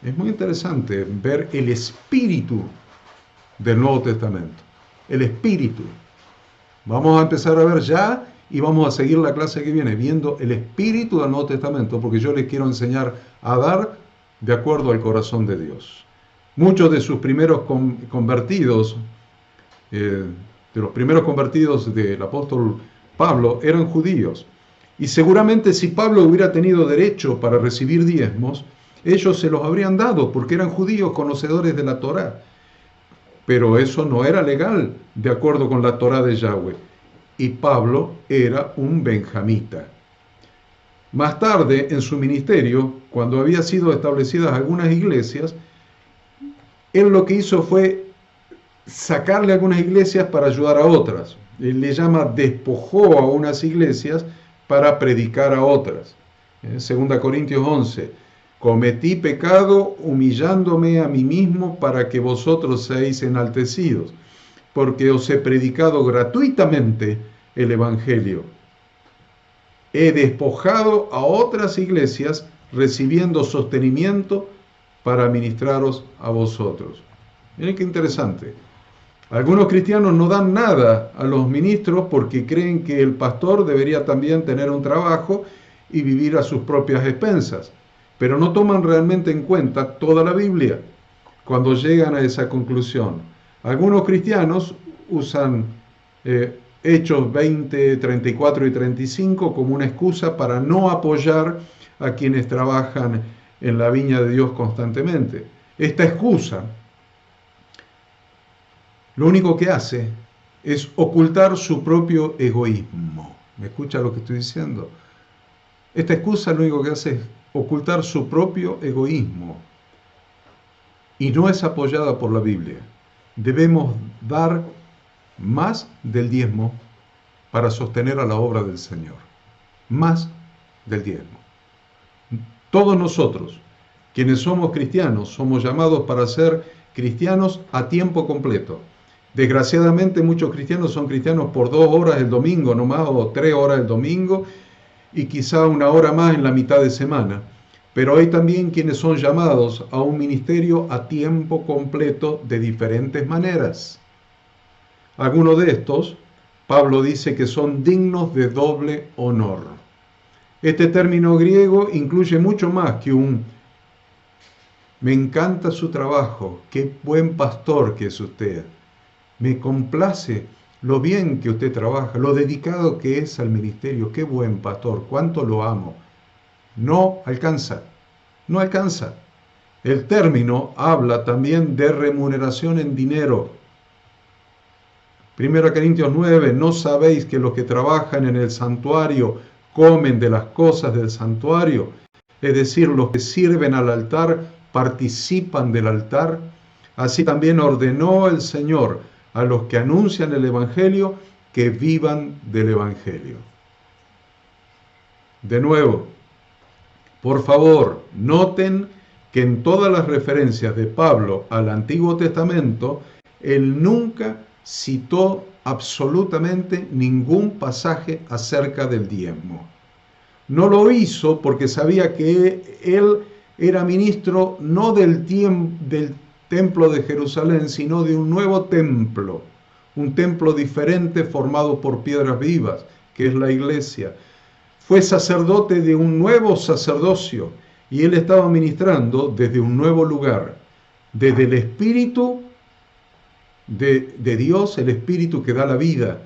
Es muy interesante ver el espíritu del Nuevo Testamento. El espíritu. Vamos a empezar a ver ya y vamos a seguir la clase que viene viendo el espíritu del Nuevo Testamento, porque yo les quiero enseñar a dar de acuerdo al corazón de Dios. Muchos de sus primeros convertidos, de los primeros convertidos del apóstol Pablo, eran judíos. Y seguramente si Pablo hubiera tenido derecho para recibir diezmos, ellos se los habrían dado, porque eran judíos conocedores de la Torá. Pero eso no era legal, de acuerdo con la Torá de Yahweh. Y Pablo era un benjamita. Más tarde, en su ministerio, cuando había sido establecidas algunas iglesias, él lo que hizo fue sacarle algunas iglesias para ayudar a otras. Él le llama despojó a unas iglesias para predicar a otras. 2 Corintios 11. Cometí pecado humillándome a mí mismo para que vosotros seáis enaltecidos, porque os he predicado gratuitamente el Evangelio. He despojado a otras iglesias recibiendo sostenimiento para ministraros a vosotros. Miren qué interesante. Algunos cristianos no dan nada a los ministros porque creen que el pastor debería también tener un trabajo y vivir a sus propias expensas, pero no toman realmente en cuenta toda la Biblia cuando llegan a esa conclusión. Algunos cristianos usan Hechos 20, 34 y 35 como una excusa para no apoyar a quienes trabajan en la viña de Dios constantemente. Esta excusa lo único que hace es ocultar su propio egoísmo. ¿Me escucha lo que estoy diciendo? Esta excusa lo único que hace es ocultar su propio egoísmo y no es apoyada por la Biblia. Debemos dar más del diezmo para sostener a la obra del Señor. Más del diezmo. Todos nosotros, quienes somos cristianos, somos llamados para ser cristianos a tiempo completo. Desgraciadamente muchos cristianos son cristianos por 2 horas el domingo nomás, o 3 horas el domingo, y quizá 1 hora más en la mitad de semana. pero hay también quienes son llamados a un ministerio a tiempo completo de diferentes maneras. Algunos de estos, Pablo dice que son dignos de doble honor. Este término griego incluye mucho más que un "me encanta su trabajo, qué buen pastor que es usted, me complace lo bien que usted trabaja, lo dedicado que es al ministerio, qué buen pastor, cuánto lo amo". No alcanza, no alcanza. El término habla también de remuneración en dinero. 1 Corintios 9, ¿no sabéis que los que trabajan en el santuario comen de las cosas del santuario? Es decir, los que sirven al altar participan del altar. Así también ordenó el Señor a los que anuncian el Evangelio que vivan del Evangelio. De nuevo, por favor, noten que en todas las referencias de Pablo al Antiguo Testamento, él nunca citó absolutamente ningún pasaje acerca del diezmo. No lo hizo porque sabía que él era ministro no del templo de Jerusalén, sino de un nuevo templo, un templo diferente formado por piedras vivas, que es la iglesia. Fue sacerdote de un nuevo sacerdocio y él estaba ministrando desde un nuevo lugar, desde el Espíritu de Dios, el Espíritu que da la vida.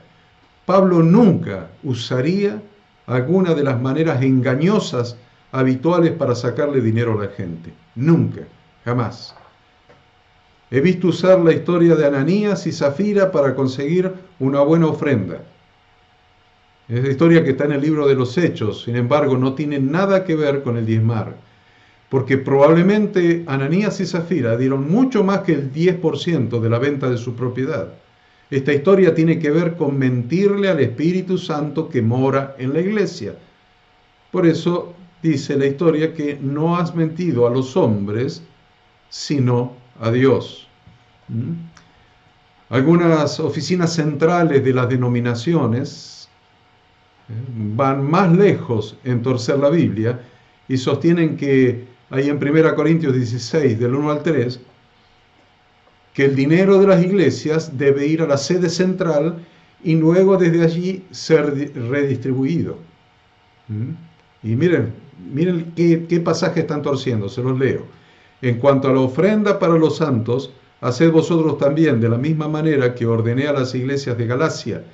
Pablo nunca usaría alguna de las maneras engañosas habituales para sacarle dinero a la gente. Nunca, jamás. He visto usar la historia de Ananías y Zafira para conseguir una buena ofrenda. Es la historia que está en el libro de los Hechos, sin embargo, no tiene nada que ver con el diezmar, porque probablemente Ananías y Zafira dieron mucho más que el 10% de la venta de su propiedad. Esta historia tiene que ver con mentirle al Espíritu Santo que mora en la iglesia. Por eso dice la historia que no has mentido a los hombres, sino a Dios. Algunas oficinas centrales de las denominaciones van más lejos en torcer la Biblia y sostienen que ahí en 1 Corintios 16, del 1 al 3, que el dinero de las iglesias debe ir a la sede central y luego desde allí ser redistribuido. Y miren qué pasaje están torciendo, se los leo. En cuanto a la ofrenda para los santos, haced vosotros también de la misma manera que ordené a las iglesias de Galacia.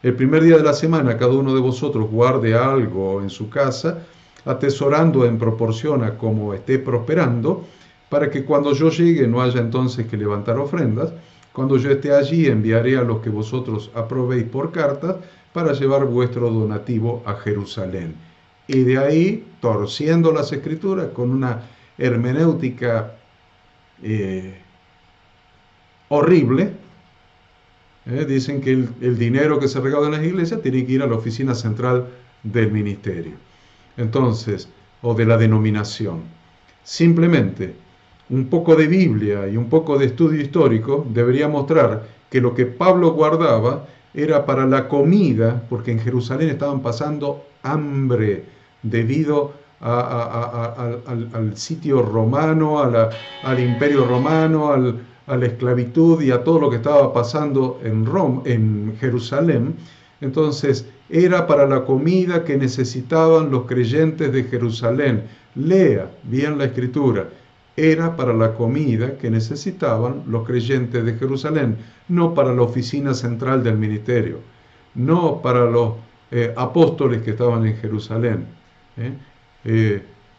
El primer día de la semana cada uno de vosotros guarde algo en su casa, atesorando en proporción a como esté prosperando, para que cuando yo llegue no haya entonces que levantar ofrendas. Cuando yo esté allí enviaré a los que vosotros aprobéis por cartas para llevar vuestro donativo a Jerusalén. Y de ahí, torciendo las escrituras con una hermenéutica horrible, dicen que el dinero que se recauda en las iglesias tiene que ir a la oficina central del ministerio. Entonces, o de la denominación. Simplemente, un poco de Biblia y un poco de estudio histórico debería mostrar que lo que Pablo guardaba era para la comida, porque en Jerusalén estaban pasando hambre debido al sitio romano, al imperio romano, a la esclavitud y a todo lo que estaba pasando en Jerusalén. Entonces, era para la comida que necesitaban los creyentes de Jerusalén. Lea bien la escritura. Era para la comida que necesitaban los creyentes de Jerusalén, no para la oficina central del ministerio, no para los apóstoles que estaban en Jerusalén.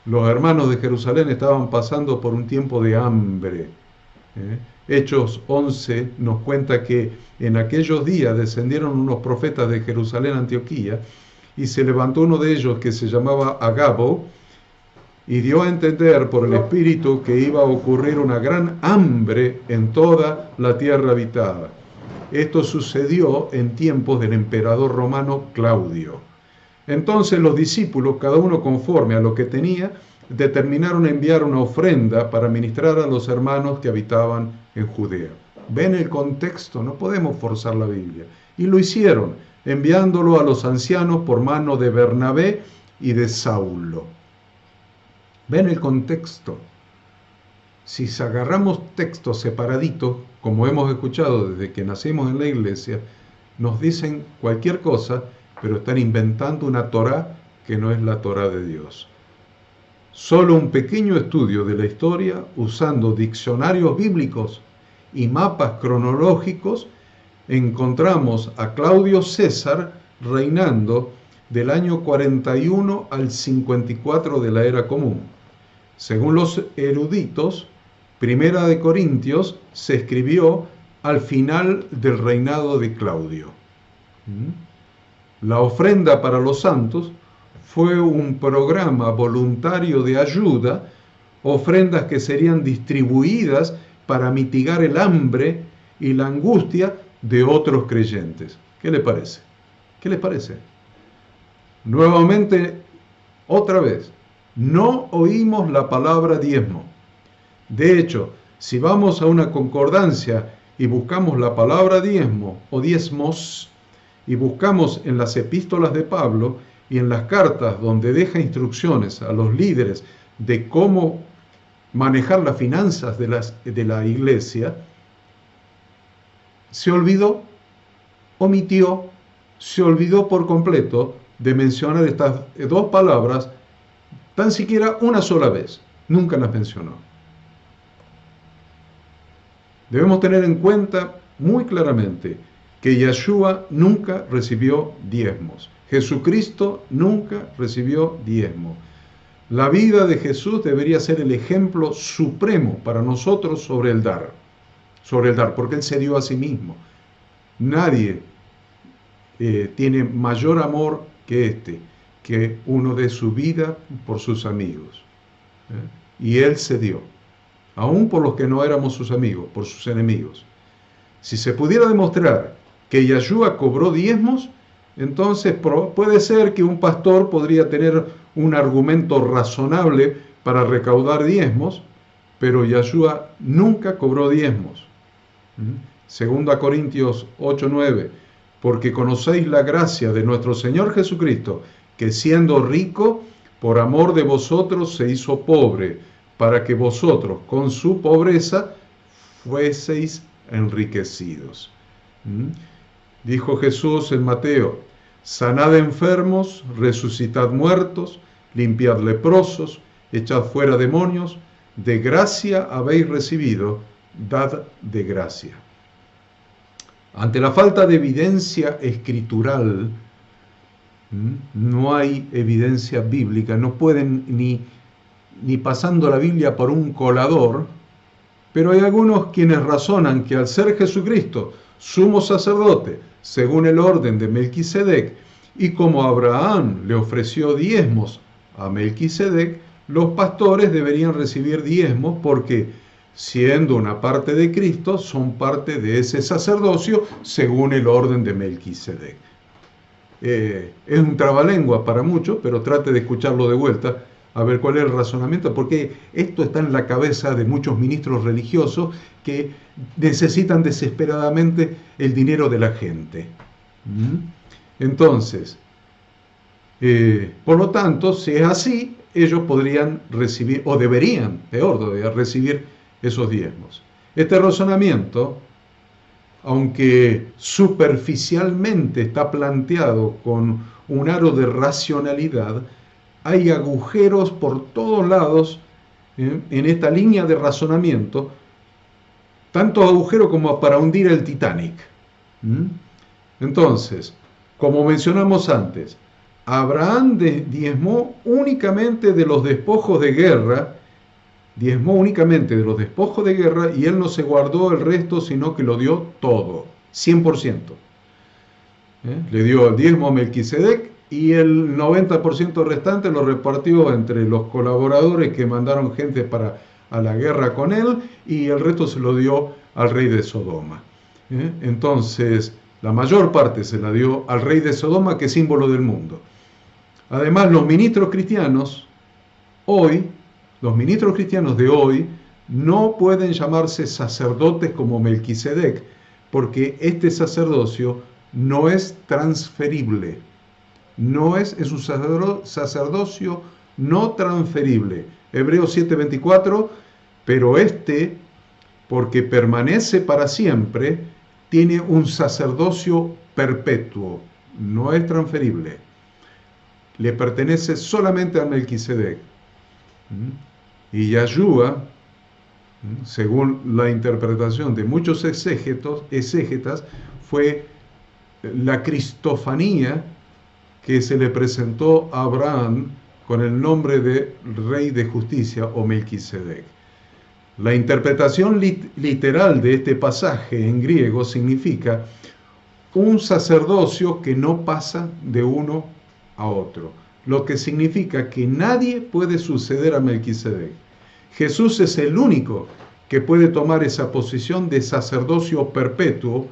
Los hermanos de Jerusalén estaban pasando por un tiempo de hambre. Hechos 11 nos cuenta que en aquellos días descendieron unos profetas de Jerusalén a Antioquía y se levantó uno de ellos que se llamaba Agabo y dio a entender por el Espíritu que iba a ocurrir una gran hambre en toda la tierra habitada. Esto sucedió en tiempos del emperador romano Claudio. Entonces los discípulos, cada uno conforme a lo que tenía, determinaron enviar una ofrenda para ministrar a los hermanos que habitaban en Judea. ¿Ven el contexto? No podemos forzar la Biblia. Y lo hicieron, enviándolo a los ancianos por mano de Bernabé y de Saulo. Ven el contexto. Si agarramos textos separaditos, como hemos escuchado desde que nacimos en la iglesia, nos dicen cualquier cosa, pero están inventando una Torá que no es la Torá de Dios. Solo un pequeño estudio de la historia usando diccionarios bíblicos y mapas cronológicos encontramos a Claudio César reinando del año 41 al 54 de la era común. Según los eruditos, Primera de Corintios se escribió al final del reinado de Claudio. La ofrenda para los santos fue un programa voluntario de ayuda, ofrendas que serían distribuidas para mitigar el hambre y la angustia de otros creyentes. ¿Qué le parece? ¿Qué les parece? Nuevamente, otra vez, no oímos la palabra diezmo. De hecho, si vamos a una concordancia y buscamos la palabra diezmo o diezmos, y buscamos en las epístolas de Pablo y en las cartas donde deja instrucciones a los líderes de cómo manejar las finanzas de la iglesia, se olvidó, omitió, se olvidó por completo de mencionar estas dos palabras tan siquiera una sola vez. Nunca las mencionó. Debemos tener en cuenta muy claramente que Yeshua nunca recibió diezmos. Jesucristo nunca recibió diezmo. La vida de Jesús debería ser el ejemplo supremo para nosotros sobre el dar, porque Él se dio a sí mismo. Nadie tiene mayor amor que uno dé su vida por sus amigos. Y Él se dio, aún por los que no éramos sus amigos, por sus enemigos. Si se pudiera demostrar que Yeshua cobró diezmos, entonces puede ser que un pastor podría tener un argumento razonable para recaudar diezmos, pero Yeshua nunca cobró diezmos. Segunda Corintios 8:9, porque conocéis la gracia de nuestro Señor Jesucristo, que siendo rico, por amor de vosotros se hizo pobre, para que vosotros con su pobreza fueseis enriquecidos. Dijo Jesús en Mateo, sanad enfermos, resucitad muertos, limpiad leprosos, echad fuera demonios, de gracia habéis recibido, dad de gracia. Ante la falta de evidencia escritural, no hay evidencia bíblica, no pueden ni pasando la Biblia por un colador, pero hay algunos quienes razonan que al ser Jesucristo sumo sacerdote, según el orden de Melquisedec, y como Abraham le ofreció diezmos a Melquisedec, los pastores deberían recibir diezmos porque, siendo una parte de Cristo, son parte de ese sacerdocio según el orden de Melquisedec. Es un trabalengua para muchos, pero trate de escucharlo de vuelta, a ver cuál es el razonamiento, porque esto está en la cabeza de muchos ministros religiosos que necesitan desesperadamente el dinero de la gente. Entonces, por lo tanto, si es así, ellos podrían recibir, o deberían, peor todavía, recibir esos diezmos. Este razonamiento, aunque superficialmente está planteado con un aro de racionalidad, hay agujeros por todos lados en esta línea de razonamiento, tantos agujeros como para hundir el Titanic. Entonces, como mencionamos antes, Abraham diezmó únicamente de los despojos de guerra, y él no se guardó el resto, sino que lo dio todo, 100%. Le dio el diezmo a Melquisedec y el 90% restante lo repartió entre los colaboradores que mandaron gente a la guerra con él, y el resto se lo dio al rey de Sodoma. Entonces, la mayor parte se la dio al rey de Sodoma, que es símbolo del mundo. Además, los ministros cristianos de hoy no pueden llamarse sacerdotes como Melquisedec, porque este sacerdocio no es transferible. Es un sacerdocio no transferible. Hebreos 7:24, pero este, porque permanece para siempre, tiene un sacerdocio perpetuo, no es transferible. Le pertenece solamente a Melquisedec. Y Yahshua, según la interpretación de muchos exégetas, fue la cristofanía que se le presentó a Abraham con el nombre de Rey de Justicia o Melquisedec. La interpretación literal de este pasaje en griego significa un sacerdocio que no pasa de uno a otro, lo que significa que nadie puede suceder a Melquisedec. Jesús es el único que puede tomar esa posición de sacerdocio perpetuo,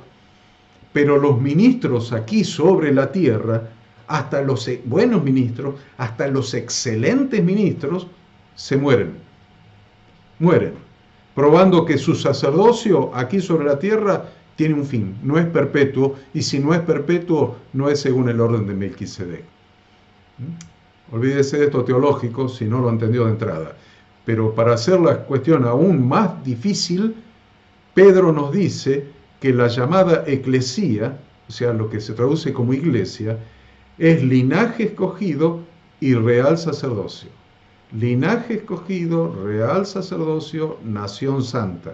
pero los ministros aquí sobre la tierra, hasta los buenos ministros, hasta los excelentes ministros, se mueren, probando que su sacerdocio aquí sobre la tierra tiene un fin, no es perpetuo, y si no es perpetuo, no es según el orden de Melquisedec. Olvídese de esto teológico si no lo entendió de entrada. Pero para hacer la cuestión aún más difícil, Pedro nos dice que la llamada eclesía, o sea, lo que se traduce como iglesia, es linaje escogido y real sacerdocio. Linaje escogido, real sacerdocio, nación santa.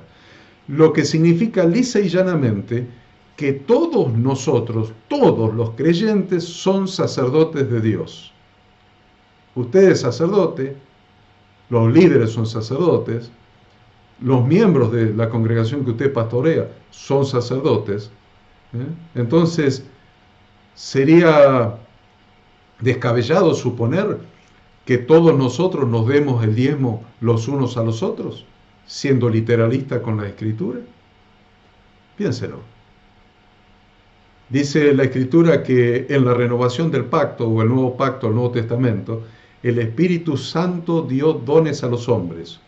Lo que significa lisa y llanamente que todos nosotros, todos los creyentes, son sacerdotes de Dios. Usted es sacerdote, los líderes son sacerdotes, los miembros de la congregación que usted pastorea son sacerdotes. Entonces, sería descabellado suponer que todos nosotros nos demos el diezmo los unos a los otros, siendo literalista con la Escritura. Piénselo. Dice la Escritura que en la renovación del pacto, o el nuevo pacto, el Nuevo Testamento, el Espíritu Santo dio dones a los hombres.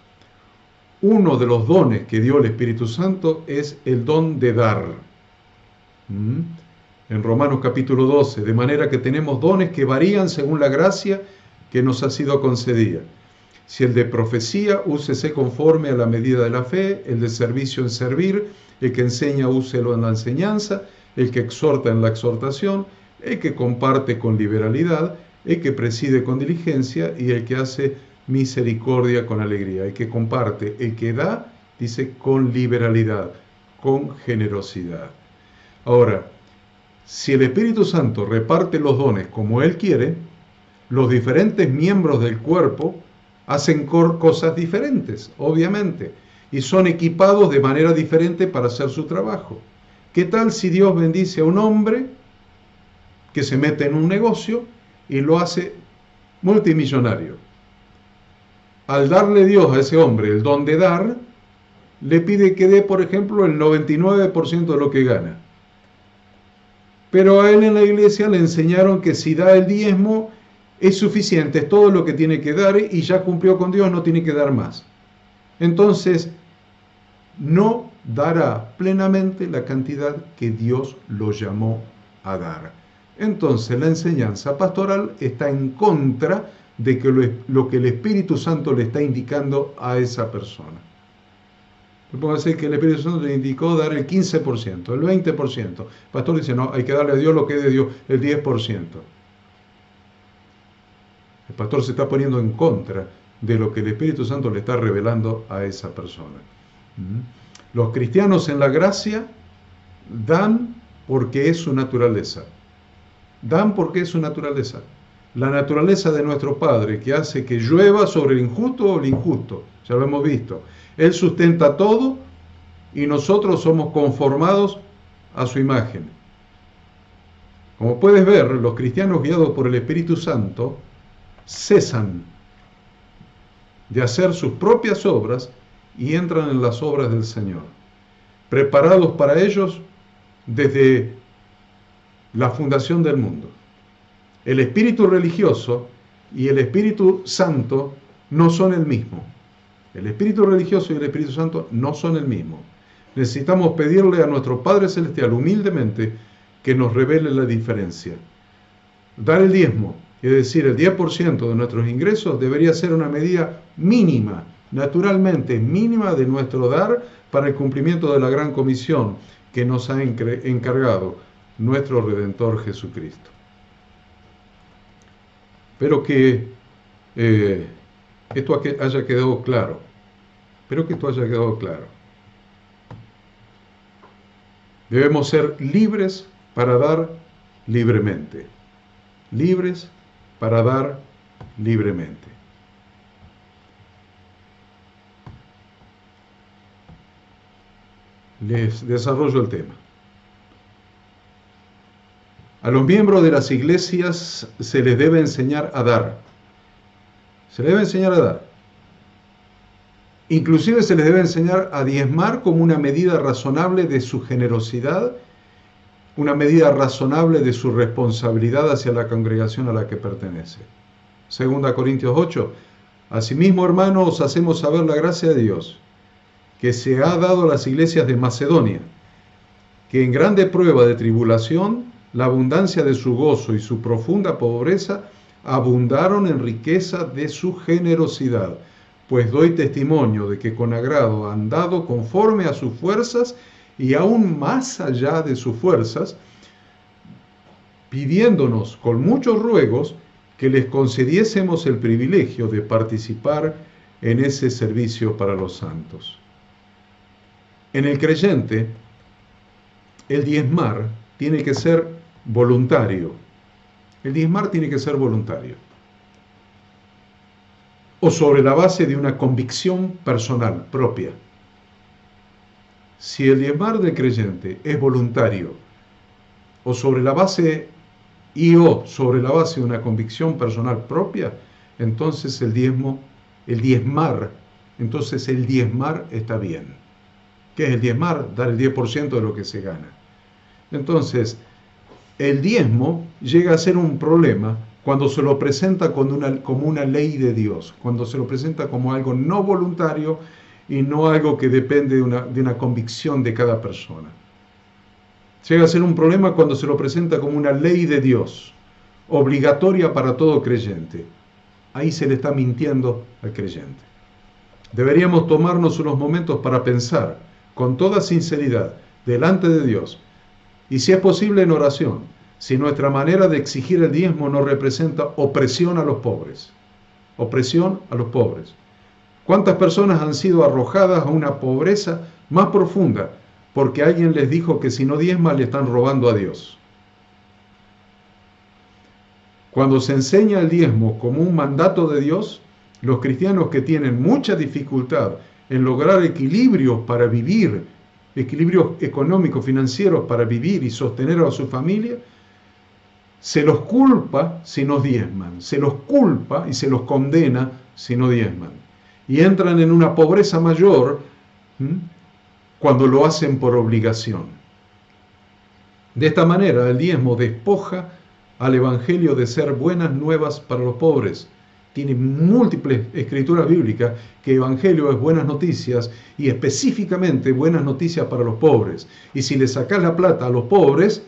Uno de los dones que dio el Espíritu Santo es el don de dar. En Romanos capítulo 12, de manera que tenemos dones que varían según la gracia que nos ha sido concedida. Si el de profecía, úsese conforme a la medida de la fe, el de servicio en servir, el que enseña, úselo en la enseñanza, el que exhorta en la exhortación, el que comparte con liberalidad, el que preside con diligencia y el que hace misericordia con alegría. El que comparte, el que da, dice con liberalidad, con generosidad. Ahora, si el Espíritu Santo reparte los dones como Él quiere, los diferentes miembros del cuerpo hacen cosas diferentes, obviamente, y son equipados de manera diferente para hacer su trabajo. ¿Qué tal si Dios bendice a un hombre que se mete en un negocio y lo hace multimillonario? Al darle Dios a ese hombre el don de dar, le pide que dé, por ejemplo, el 99% de lo que gana. Pero a él en la iglesia le enseñaron que si da el diezmo es suficiente, es todo lo que tiene que dar y ya cumplió con Dios, no tiene que dar más. Entonces, no dará plenamente la cantidad que Dios lo llamó a dar. Entonces, la enseñanza pastoral está en contra de que lo que el Espíritu Santo le está indicando a esa persona. Puede ser que el Espíritu Santo le indicó dar el 15%, el 20%. El pastor dice, no, hay que darle a Dios lo que es de Dios, el 10%. El pastor se está poniendo en contra de lo que el Espíritu Santo le está revelando a esa persona. Los cristianos en la gracia dan porque es su naturaleza. Dan porque es su naturaleza. La naturaleza de nuestro Padre que hace que llueva sobre el injusto o el injusto. Ya lo hemos visto. Él sustenta todo y nosotros somos conformados a su imagen. Como puedes ver, los cristianos guiados por el Espíritu Santo cesan de hacer sus propias obras y entran en las obras del Señor, preparados para ellos desde la fundación del mundo. El espíritu religioso y el Espíritu Santo no son el mismo. El Espíritu religioso y el Espíritu Santo no son el mismo. Necesitamos pedirle a nuestro Padre Celestial humildemente que nos revele la diferencia. Dar el diezmo Es decir, el 10% de nuestros ingresos debería ser una medida mínima, naturalmente mínima de nuestro dar para el cumplimiento de la gran comisión que nos ha encargado nuestro Redentor Jesucristo. Espero que esto haya quedado claro. Espero que esto haya quedado claro. Debemos ser libres para dar libremente. Libres para dar libremente. Les desarrollo el tema. A los miembros de las iglesias se les debe enseñar a dar. Se les debe enseñar a dar. Inclusive se les debe enseñar a diezmar como una medida razonable de su generosidad, una medida razonable de su responsabilidad hacia la congregación a la que pertenece. 2 Corintios 8. Asimismo, hermanos, os hacemos saber la gracia de Dios, que se ha dado a las iglesias de Macedonia, que en grande prueba de tribulación, la abundancia de su gozo y su profunda pobreza abundaron en riqueza de su generosidad. Pues doy testimonio de que con agrado han dado conforme a sus fuerzas y aún más allá de sus fuerzas, pidiéndonos con muchos ruegos que les concediésemos el privilegio de participar en ese servicio para los santos. En el creyente, el diezmar tiene que ser voluntario. El diezmar tiene que ser voluntario. O sobre la base de una convicción personal propia. Si el diezmar del creyente es voluntario, o sobre la base sobre la base de una convicción personal propia, entonces el diezmar está bien. ¿Qué es el diezmar? Dar el 10% de lo que se gana. Entonces, el diezmo llega a ser un problema cuando se lo presenta como una ley de Dios, cuando se lo presenta como algo no voluntario y no algo que depende de una convicción de cada persona. Llega a ser un problema cuando se lo presenta como una ley de Dios, obligatoria para todo creyente. Ahí se le está mintiendo al creyente. Deberíamos tomarnos unos momentos para pensar con toda sinceridad delante de Dios, y si es posible en oración, si nuestra manera de exigir el diezmo no representa opresión a los pobres. Opresión a los pobres. ¿Cuántas personas han sido arrojadas a una pobreza más profunda porque alguien les dijo que si no diezman le están robando a Dios? Cuando se enseña el diezmo como un mandato de Dios, los cristianos que tienen mucha dificultad en lograr equilibrios para vivir, equilibrios económicos, financieros para vivir y sostener a su familia, se los culpa si no diezman, se los culpa y se los condena si no diezman. Y entran en una pobreza mayor cuando lo hacen por obligación. De esta manera, el diezmo despoja al Evangelio de ser buenas nuevas para los pobres. Tiene múltiples escrituras bíblicas que Evangelio es buenas noticias y específicamente buenas noticias para los pobres. Y si le sacás la plata a los pobres,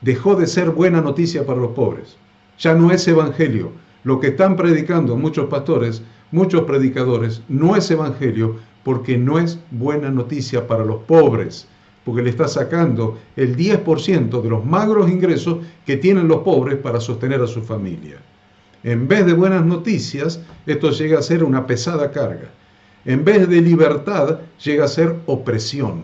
dejó de ser buena noticia para los pobres. Ya no es Evangelio. Lo que están predicando muchos pastores, muchos predicadores, no es Evangelio porque no es buena noticia para los pobres. Porque le está sacando el 10% de los magros ingresos que tienen los pobres para sostener a su familia. En vez de buenas noticias, esto llega a ser una pesada carga. En vez de libertad, llega a ser opresión.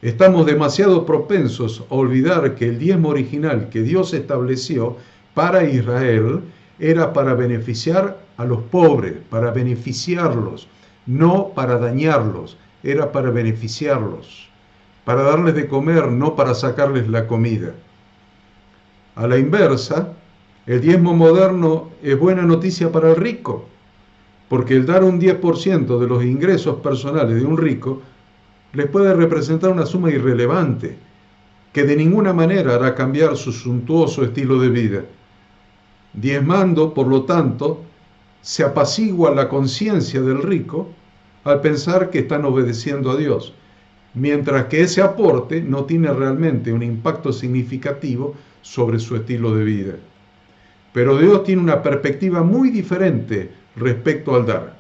Estamos demasiado propensos a olvidar que el diezmo original que Dios estableció para Israel era para beneficiar a los pobres, para beneficiarlos, no para dañarlos, era para beneficiarlos, para darles de comer, no para sacarles la comida. A la inversa, el diezmo moderno es buena noticia para el rico, porque el dar un 10% de los ingresos personales de un rico les puede representar una suma irrelevante, que de ninguna manera hará cambiar su suntuoso estilo de vida. Diezmando, por lo tanto, se apacigua la conciencia del rico al pensar que están obedeciendo a Dios, mientras que ese aporte no tiene realmente un impacto significativo sobre su estilo de vida. Pero Dios tiene una perspectiva muy diferente respecto al dar.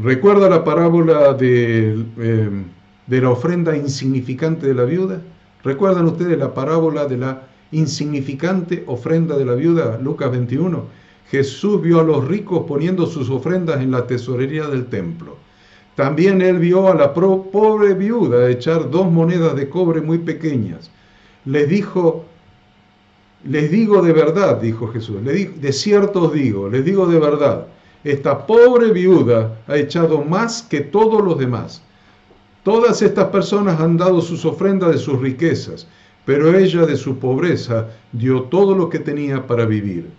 ¿Recuerda la parábola de la ofrenda insignificante de la viuda? ¿Recuerdan ustedes la parábola de la insignificante ofrenda de la viuda? Lucas 21. Jesús vio a los ricos poniendo sus ofrendas en la tesorería del templo. También él vio a la pobre viuda echar 2 monedas de cobre muy pequeñas. Les digo de verdad, dijo Jesús, de cierto os digo, les digo de verdad, esta pobre viuda ha echado más que todos los demás. Todas estas personas han dado sus ofrendas de sus riquezas, pero ella de su pobreza dio todo lo que tenía para vivir.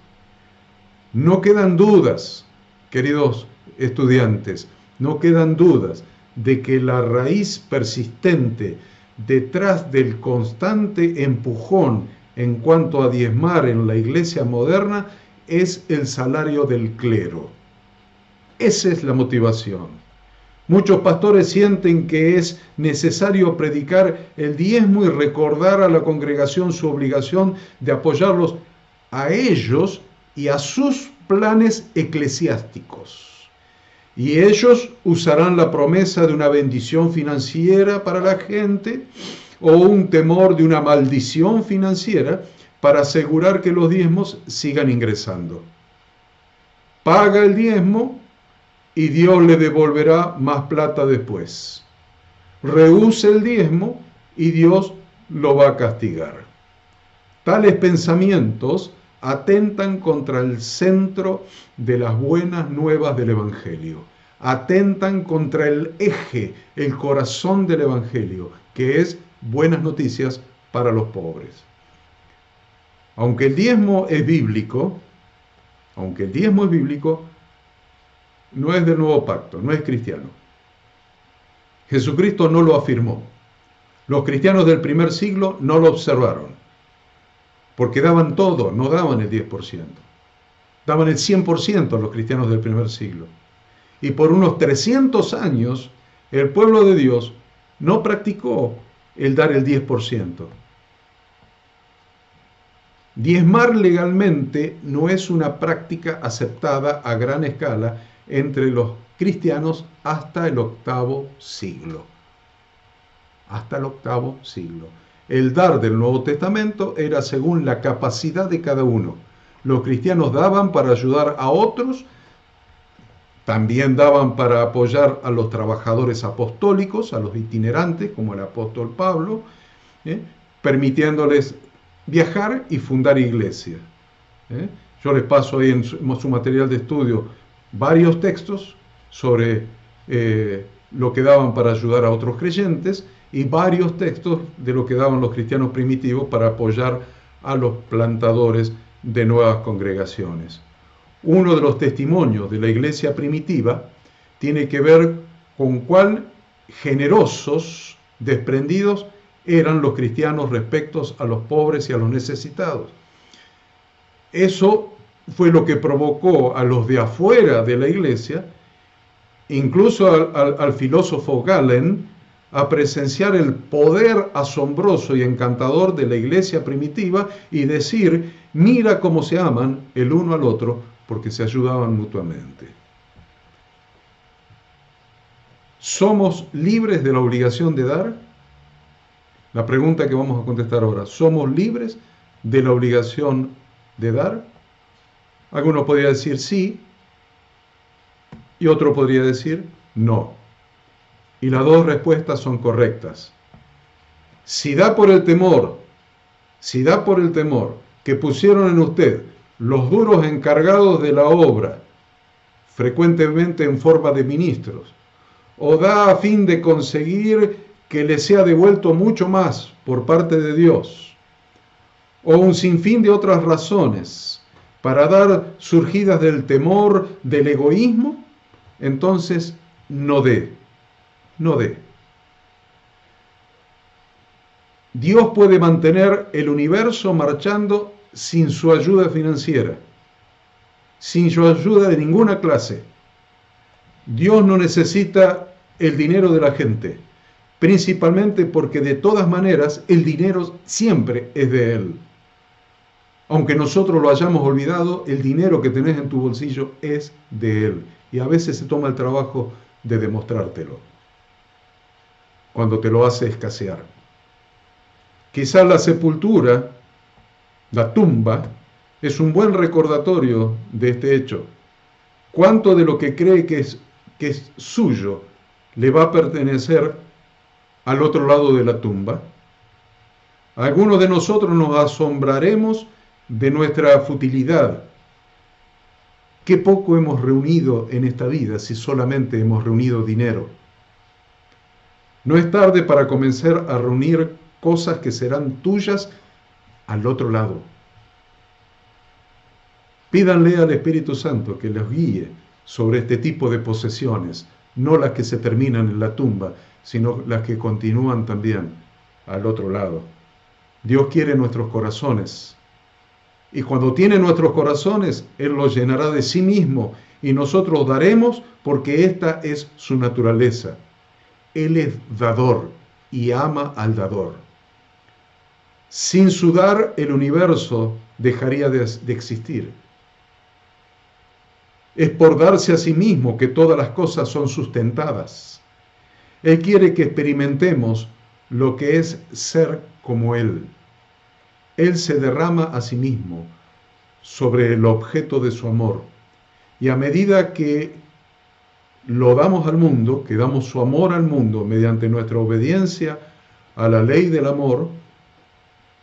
No quedan dudas, queridos estudiantes, no quedan dudas de que la raíz persistente detrás del constante empujón en cuanto a diezmar en la iglesia moderna es el salario del clero. Esa es la motivación. Muchos pastores sienten que es necesario predicar el diezmo y recordar a la congregación su obligación de apoyarlos a ellos y a sus planes eclesiásticos. Y ellos usarán la promesa de una bendición financiera para la gente o un temor de una maldición financiera para asegurar que los diezmos sigan ingresando. Paga el diezmo y Dios le devolverá más plata después. Rehúse el diezmo y Dios lo va a castigar. Tales pensamientos atentan contra el centro de las buenas nuevas del Evangelio. Atentan contra el eje, el corazón del Evangelio, que es buenas noticias para los pobres. Aunque el diezmo es bíblico, no es del nuevo pacto, no es cristiano. Jesucristo no lo afirmó. Los cristianos del primer siglo no lo observaron, porque daban todo, no daban el 10%. Daban el 100% los cristianos del primer siglo. Y por unos 300 años, el pueblo de Dios no practicó el dar el 10%. Diezmar legalmente no es una práctica aceptada a gran escala entre los cristianos hasta el octavo siglo. Hasta el octavo siglo. El dar del Nuevo Testamento era según la capacidad de cada uno. Los cristianos daban para ayudar a otros, también daban para apoyar a los trabajadores apostólicos, a los itinerantes, como el apóstol Pablo, permitiéndoles viajar y fundar iglesias. Yo les paso ahí en su material de estudio varios textos sobre lo que daban para ayudar a otros creyentes y varios textos de lo que daban los cristianos primitivos para apoyar a los plantadores de nuevas congregaciones. Uno de los testimonios de la iglesia primitiva tiene que ver con cuán generosos, desprendidos eran los cristianos respecto a los pobres y a los necesitados. Eso fue lo que provocó a los de afuera de la iglesia, incluso al filósofo Galen, a presenciar el poder asombroso y encantador de la iglesia primitiva y decir, mira cómo se aman el uno al otro porque se ayudaban mutuamente. ¿Somos libres de la obligación de dar? La pregunta que vamos a contestar ahora, ¿somos libres de la obligación de dar? Alguno podría decir sí y otro podría decir no. Y las dos respuestas son correctas. Si da por el temor que pusieron en usted los duros encargados de la obra, frecuentemente en forma de ministros, o da a fin de conseguir que le sea devuelto mucho más por parte de Dios, o un sinfín de otras razones para dar surgidas del temor, del egoísmo, entonces no dé. Dios puede mantener el universo marchando sin su ayuda financiera, sin su ayuda de ninguna clase. Dios no necesita el dinero de la gente, principalmente porque de todas maneras el dinero siempre es de Él. Aunque nosotros lo hayamos olvidado, el dinero que tenés en tu bolsillo es de Él. Y a veces se toma el trabajo de demostrártelo, cuando te lo hace escasear. Quizás la sepultura, la tumba, es un buen recordatorio de este hecho. ¿Cuánto de lo que cree que es suyo le va a pertenecer al otro lado de la tumba? Algunos de nosotros nos asombraremos de nuestra futilidad. Qué poco hemos reunido en esta vida si solamente hemos reunido dinero. No es tarde para comenzar a reunir cosas que serán tuyas al otro lado. Pídanle al Espíritu Santo que los guíe sobre este tipo de posesiones, no las que se terminan en la tumba, sino las que continúan también al otro lado. Dios quiere nuestros corazones. Y cuando tiene nuestros corazones, Él los llenará de sí mismo y nosotros daremos porque esta es su naturaleza. Él es dador y ama al dador. Sin su dar, el universo dejaría de existir. Es por darse a sí mismo que todas las cosas son sustentadas. Él quiere que experimentemos lo que es ser como Él. Él se derrama a sí mismo sobre el objeto de su amor. Y a medida que lo damos al mundo, que damos su amor al mundo mediante nuestra obediencia a la ley del amor,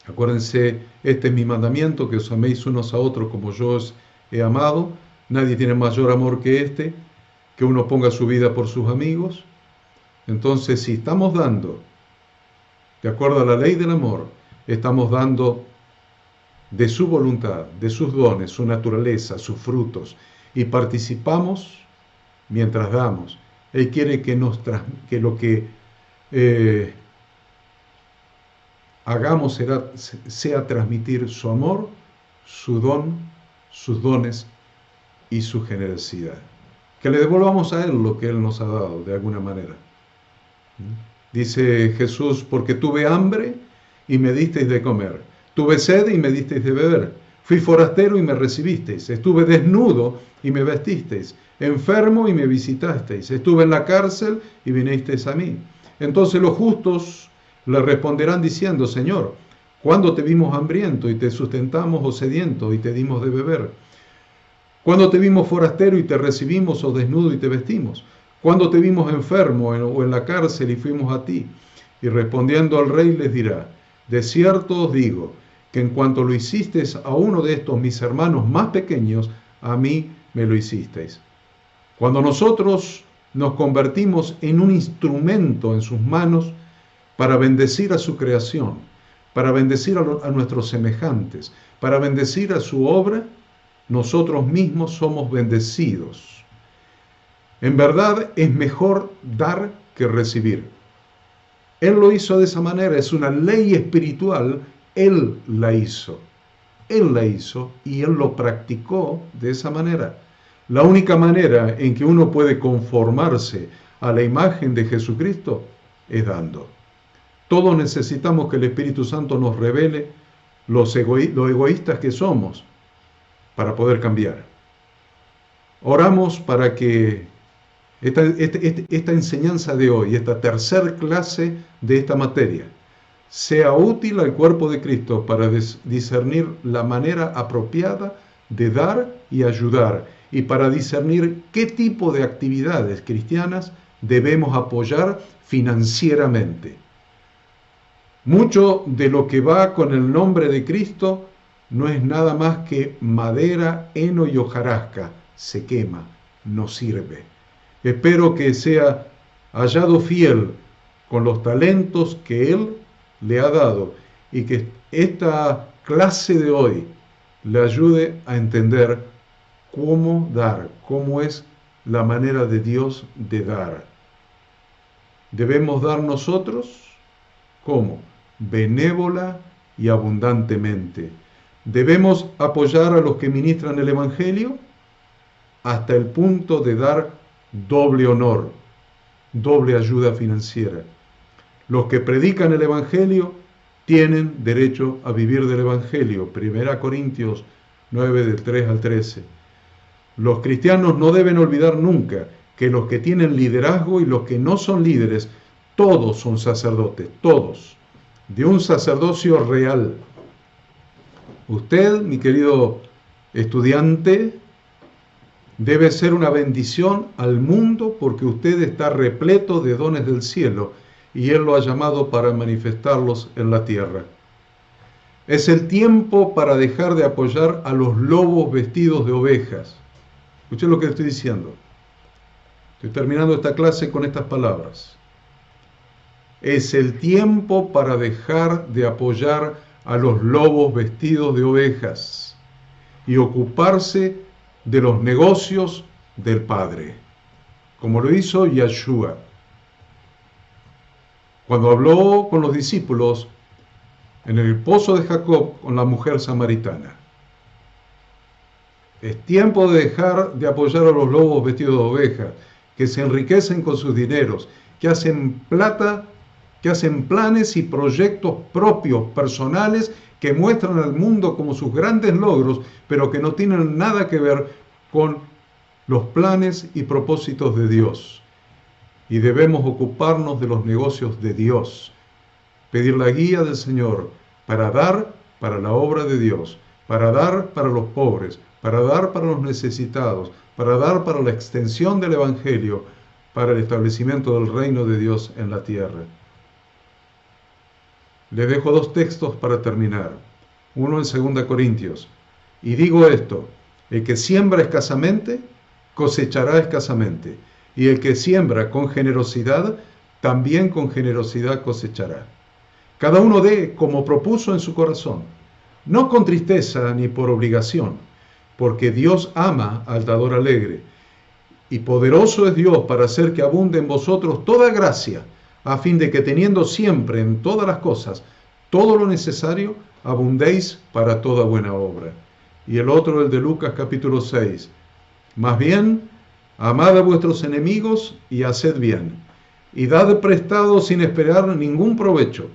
acuérdense, este es mi mandamiento, que os améis unos a otros como yo os he amado. Nadie tiene mayor amor que este, que uno ponga su vida por sus amigos. Entonces, si estamos dando, de acuerdo a la ley del amor, estamos dando de su voluntad, de sus dones, su naturaleza, sus frutos, y participamos mientras damos. Él quiere que lo que hagamos sea transmitir su amor, su don, sus dones y su generosidad. Que le devolvamos a Él lo que Él nos ha dado, de alguna manera. Dice Jesús, porque tuve hambre y me disteis de comer, tuve sed y me disteis de beber, fui forastero y me recibisteis, estuve desnudo y me vestisteis, enfermo y me visitasteis, estuve en la cárcel y vinisteis a mí. Entonces los justos le responderán diciendo, Señor, ¿cuándo te vimos hambriento y te sustentamos, o sediento y te dimos de beber? ¿Cuándo te vimos forastero y te recibimos, o desnudo y te vestimos? ¿Cuándo te vimos enfermo o en la cárcel y fuimos a ti? Y respondiendo al rey les dirá, de cierto os digo, que en cuanto lo hicisteis a uno de estos mis hermanos más pequeños, a mí me lo hicisteis. Cuando nosotros nos convertimos en un instrumento en sus manos para bendecir a su creación, para bendecir a nuestros semejantes, para bendecir a su obra, nosotros mismos somos bendecidos. En verdad es mejor dar que recibir. Él lo hizo de esa manera, es una ley espiritual, Él la hizo. Él la hizo y Él lo practicó de esa manera. La única manera en que uno puede conformarse a la imagen de Jesucristo es dando. Todos necesitamos que el Espíritu Santo nos revele lo egoístas que somos para poder cambiar. Oramos para que esta enseñanza de hoy, esta tercera clase de esta materia, sea útil al cuerpo de Cristo para discernir la manera apropiada de dar y ayudar, y para discernir qué tipo de actividades cristianas debemos apoyar financieramente. Mucho de lo que va con el nombre de Cristo no es nada más que madera, heno y hojarasca. Se quema, no sirve. Espero que sea hallado fiel con los talentos que Él le ha dado y que esta clase de hoy le ayude a entender cómo dar, cómo es la manera de Dios de dar. ¿Debemos dar nosotros? ¿Cómo? Benévola y abundantemente. ¿Debemos apoyar a los que ministran el Evangelio? Hasta el punto de dar doble honor, doble ayuda financiera. Los que predican el Evangelio tienen derecho a vivir del Evangelio. 1 Corintios 9, del 3 al 13. Los cristianos no deben olvidar nunca que los que tienen liderazgo y los que no son líderes, todos son sacerdotes, todos, de un sacerdocio real. Usted, mi querido estudiante, debe ser una bendición al mundo porque usted está repleto de dones del cielo y Él lo ha llamado para manifestarlos en la tierra. Es el tiempo para dejar de apoyar a los lobos vestidos de ovejas. Escuchen lo que estoy diciendo. Estoy terminando esta clase con estas palabras. Es el tiempo para dejar de apoyar a los lobos vestidos de ovejas y ocuparse de los negocios del Padre, como lo hizo Yeshua. Cuando habló con los discípulos en el pozo de Jacob con la mujer samaritana. Es tiempo de dejar de apoyar a los lobos vestidos de ovejas, que se enriquecen con sus dineros, que hacen plata, que hacen planes y proyectos propios, personales, que muestran al mundo como sus grandes logros, pero que no tienen nada que ver con los planes y propósitos de Dios. Y debemos ocuparnos de los negocios de Dios, pedir la guía del Señor para dar para la obra de Dios, para dar para los pobres, para dar para los necesitados, para dar para la extensión del Evangelio, para el establecimiento del reino de Dios en la tierra. Le dejo dos textos para terminar. Uno en 2 Corintios. Y digo esto, el que siembra escasamente, cosechará escasamente. Y el que siembra con generosidad, también con generosidad cosechará. Cada uno dé como propuso en su corazón, no con tristeza ni por obligación, porque Dios ama al dador alegre. Y poderoso es Dios para hacer que abunde en vosotros toda gracia, a fin de que teniendo siempre en todas las cosas todo lo necesario, abundéis para toda buena obra. Y el otro, el de Lucas capítulo 6. Más bien, amad a vuestros enemigos y haced bien, y dad prestado sin esperar ningún provecho.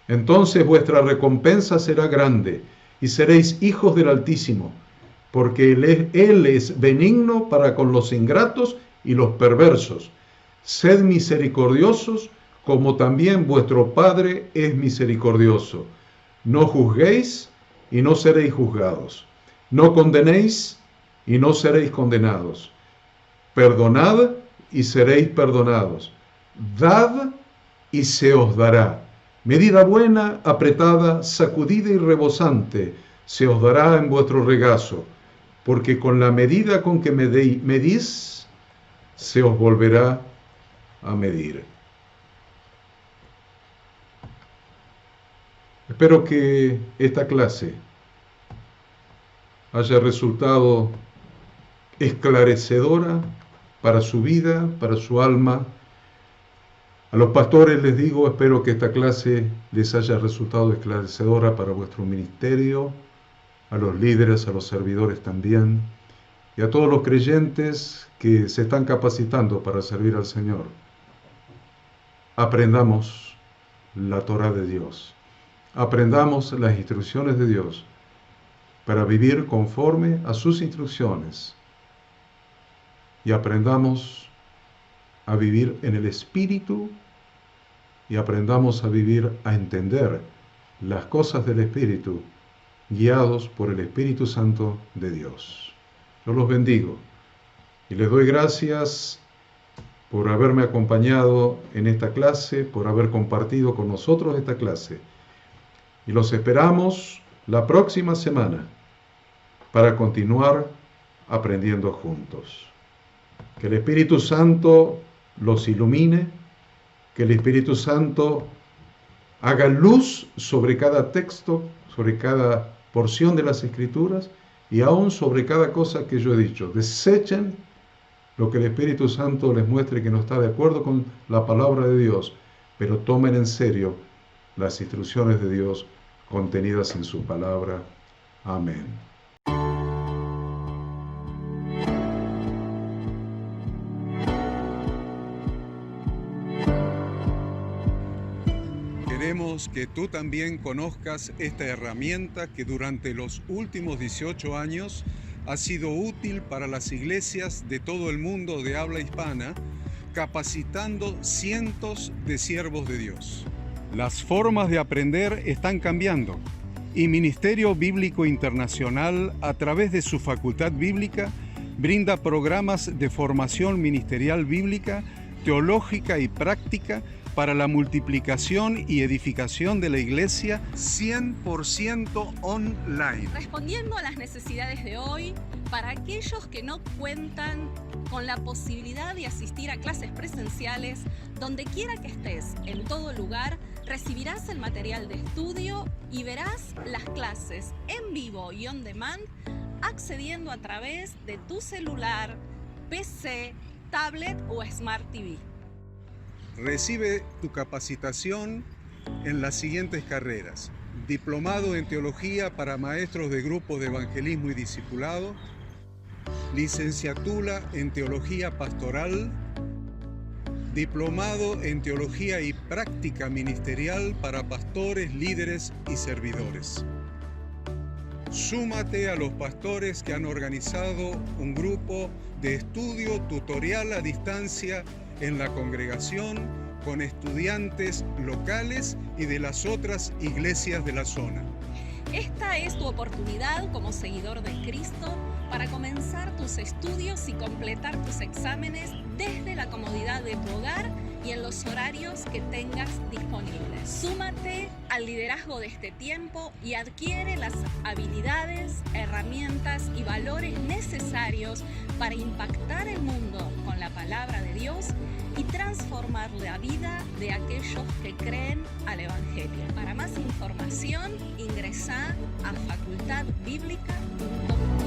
Entonces vuestra recompensa será grande, y seréis hijos del Altísimo, porque Él es benigno para con los ingratos y los perversos. Sed misericordiosos, como también vuestro Padre es misericordioso. No juzguéis, y no seréis juzgados. No condenéis, y no seréis condenados. Perdonad, y seréis perdonados. Dad, y se os dará. Medida buena, apretada, sacudida y rebosante, se os dará en vuestro regazo, porque con la medida con que medís, se os volverá a medir. Espero que esta clase haya resultado esclarecedora para su vida, para su alma. A los pastores les digo, espero que esta clase les haya resultado esclarecedora para vuestro ministerio, a los líderes, a los servidores también, y a todos los creyentes que se están capacitando para servir al Señor. Aprendamos la Torá de Dios, aprendamos las instrucciones de Dios para vivir conforme a sus instrucciones y aprendamos a vivir en el Espíritu y aprendamos a vivir, a entender las cosas del Espíritu, guiados por el Espíritu Santo de Dios. Yo los bendigo y les doy gracias por haberme acompañado en esta clase, por haber compartido con nosotros esta clase. Y los esperamos la próxima semana para continuar aprendiendo juntos. Que el Espíritu Santo los ilumine, que el Espíritu Santo haga luz sobre cada texto, sobre cada porción de las Escrituras y aún sobre cada cosa que yo he dicho. Desechen lo que el Espíritu Santo les muestre que no está de acuerdo con la palabra de Dios, pero tomen en serio las instrucciones de Dios contenidas en su palabra. Amén. Queremos que tú también conozcas esta herramienta que durante los últimos 18 años ha sido útil para las iglesias de todo el mundo de habla hispana, capacitando cientos de siervos de Dios. Las formas de aprender están cambiando y Ministerio Bíblico Internacional, a través de su facultad bíblica, brinda programas de formación ministerial bíblica, teológica y práctica para la multiplicación y edificación de la iglesia 100% online. Respondiendo a las necesidades de hoy, para aquellos que no cuentan con la posibilidad de asistir a clases presenciales, donde quiera que estés, en todo lugar, recibirás el material de estudio y verás las clases en vivo y on demand, accediendo a través de tu celular, PC, tablet o Smart TV. Recibe tu capacitación en las siguientes carreras: Diplomado en Teología para Maestros de Grupos de Evangelismo y Discipulado, Licenciatura en Teología Pastoral, Diplomado en Teología y Práctica Ministerial para Pastores, Líderes y Servidores. Súmate a los pastores que han organizado un grupo de estudio tutorial a distancia en la congregación con estudiantes locales y de las otras iglesias de la zona. Esta es tu oportunidad como seguidor de Cristo para comenzar tus estudios y completar tus exámenes desde la comodidad de tu hogar y en los horarios que tengas disponibles. Súmate al liderazgo de este tiempo y adquiere las habilidades, herramientas y valores necesarios para impactar el mundo con la palabra de Dios y transformar la vida de aquellos que creen al Evangelio. Para más información, ingresá a facultadbiblica.com.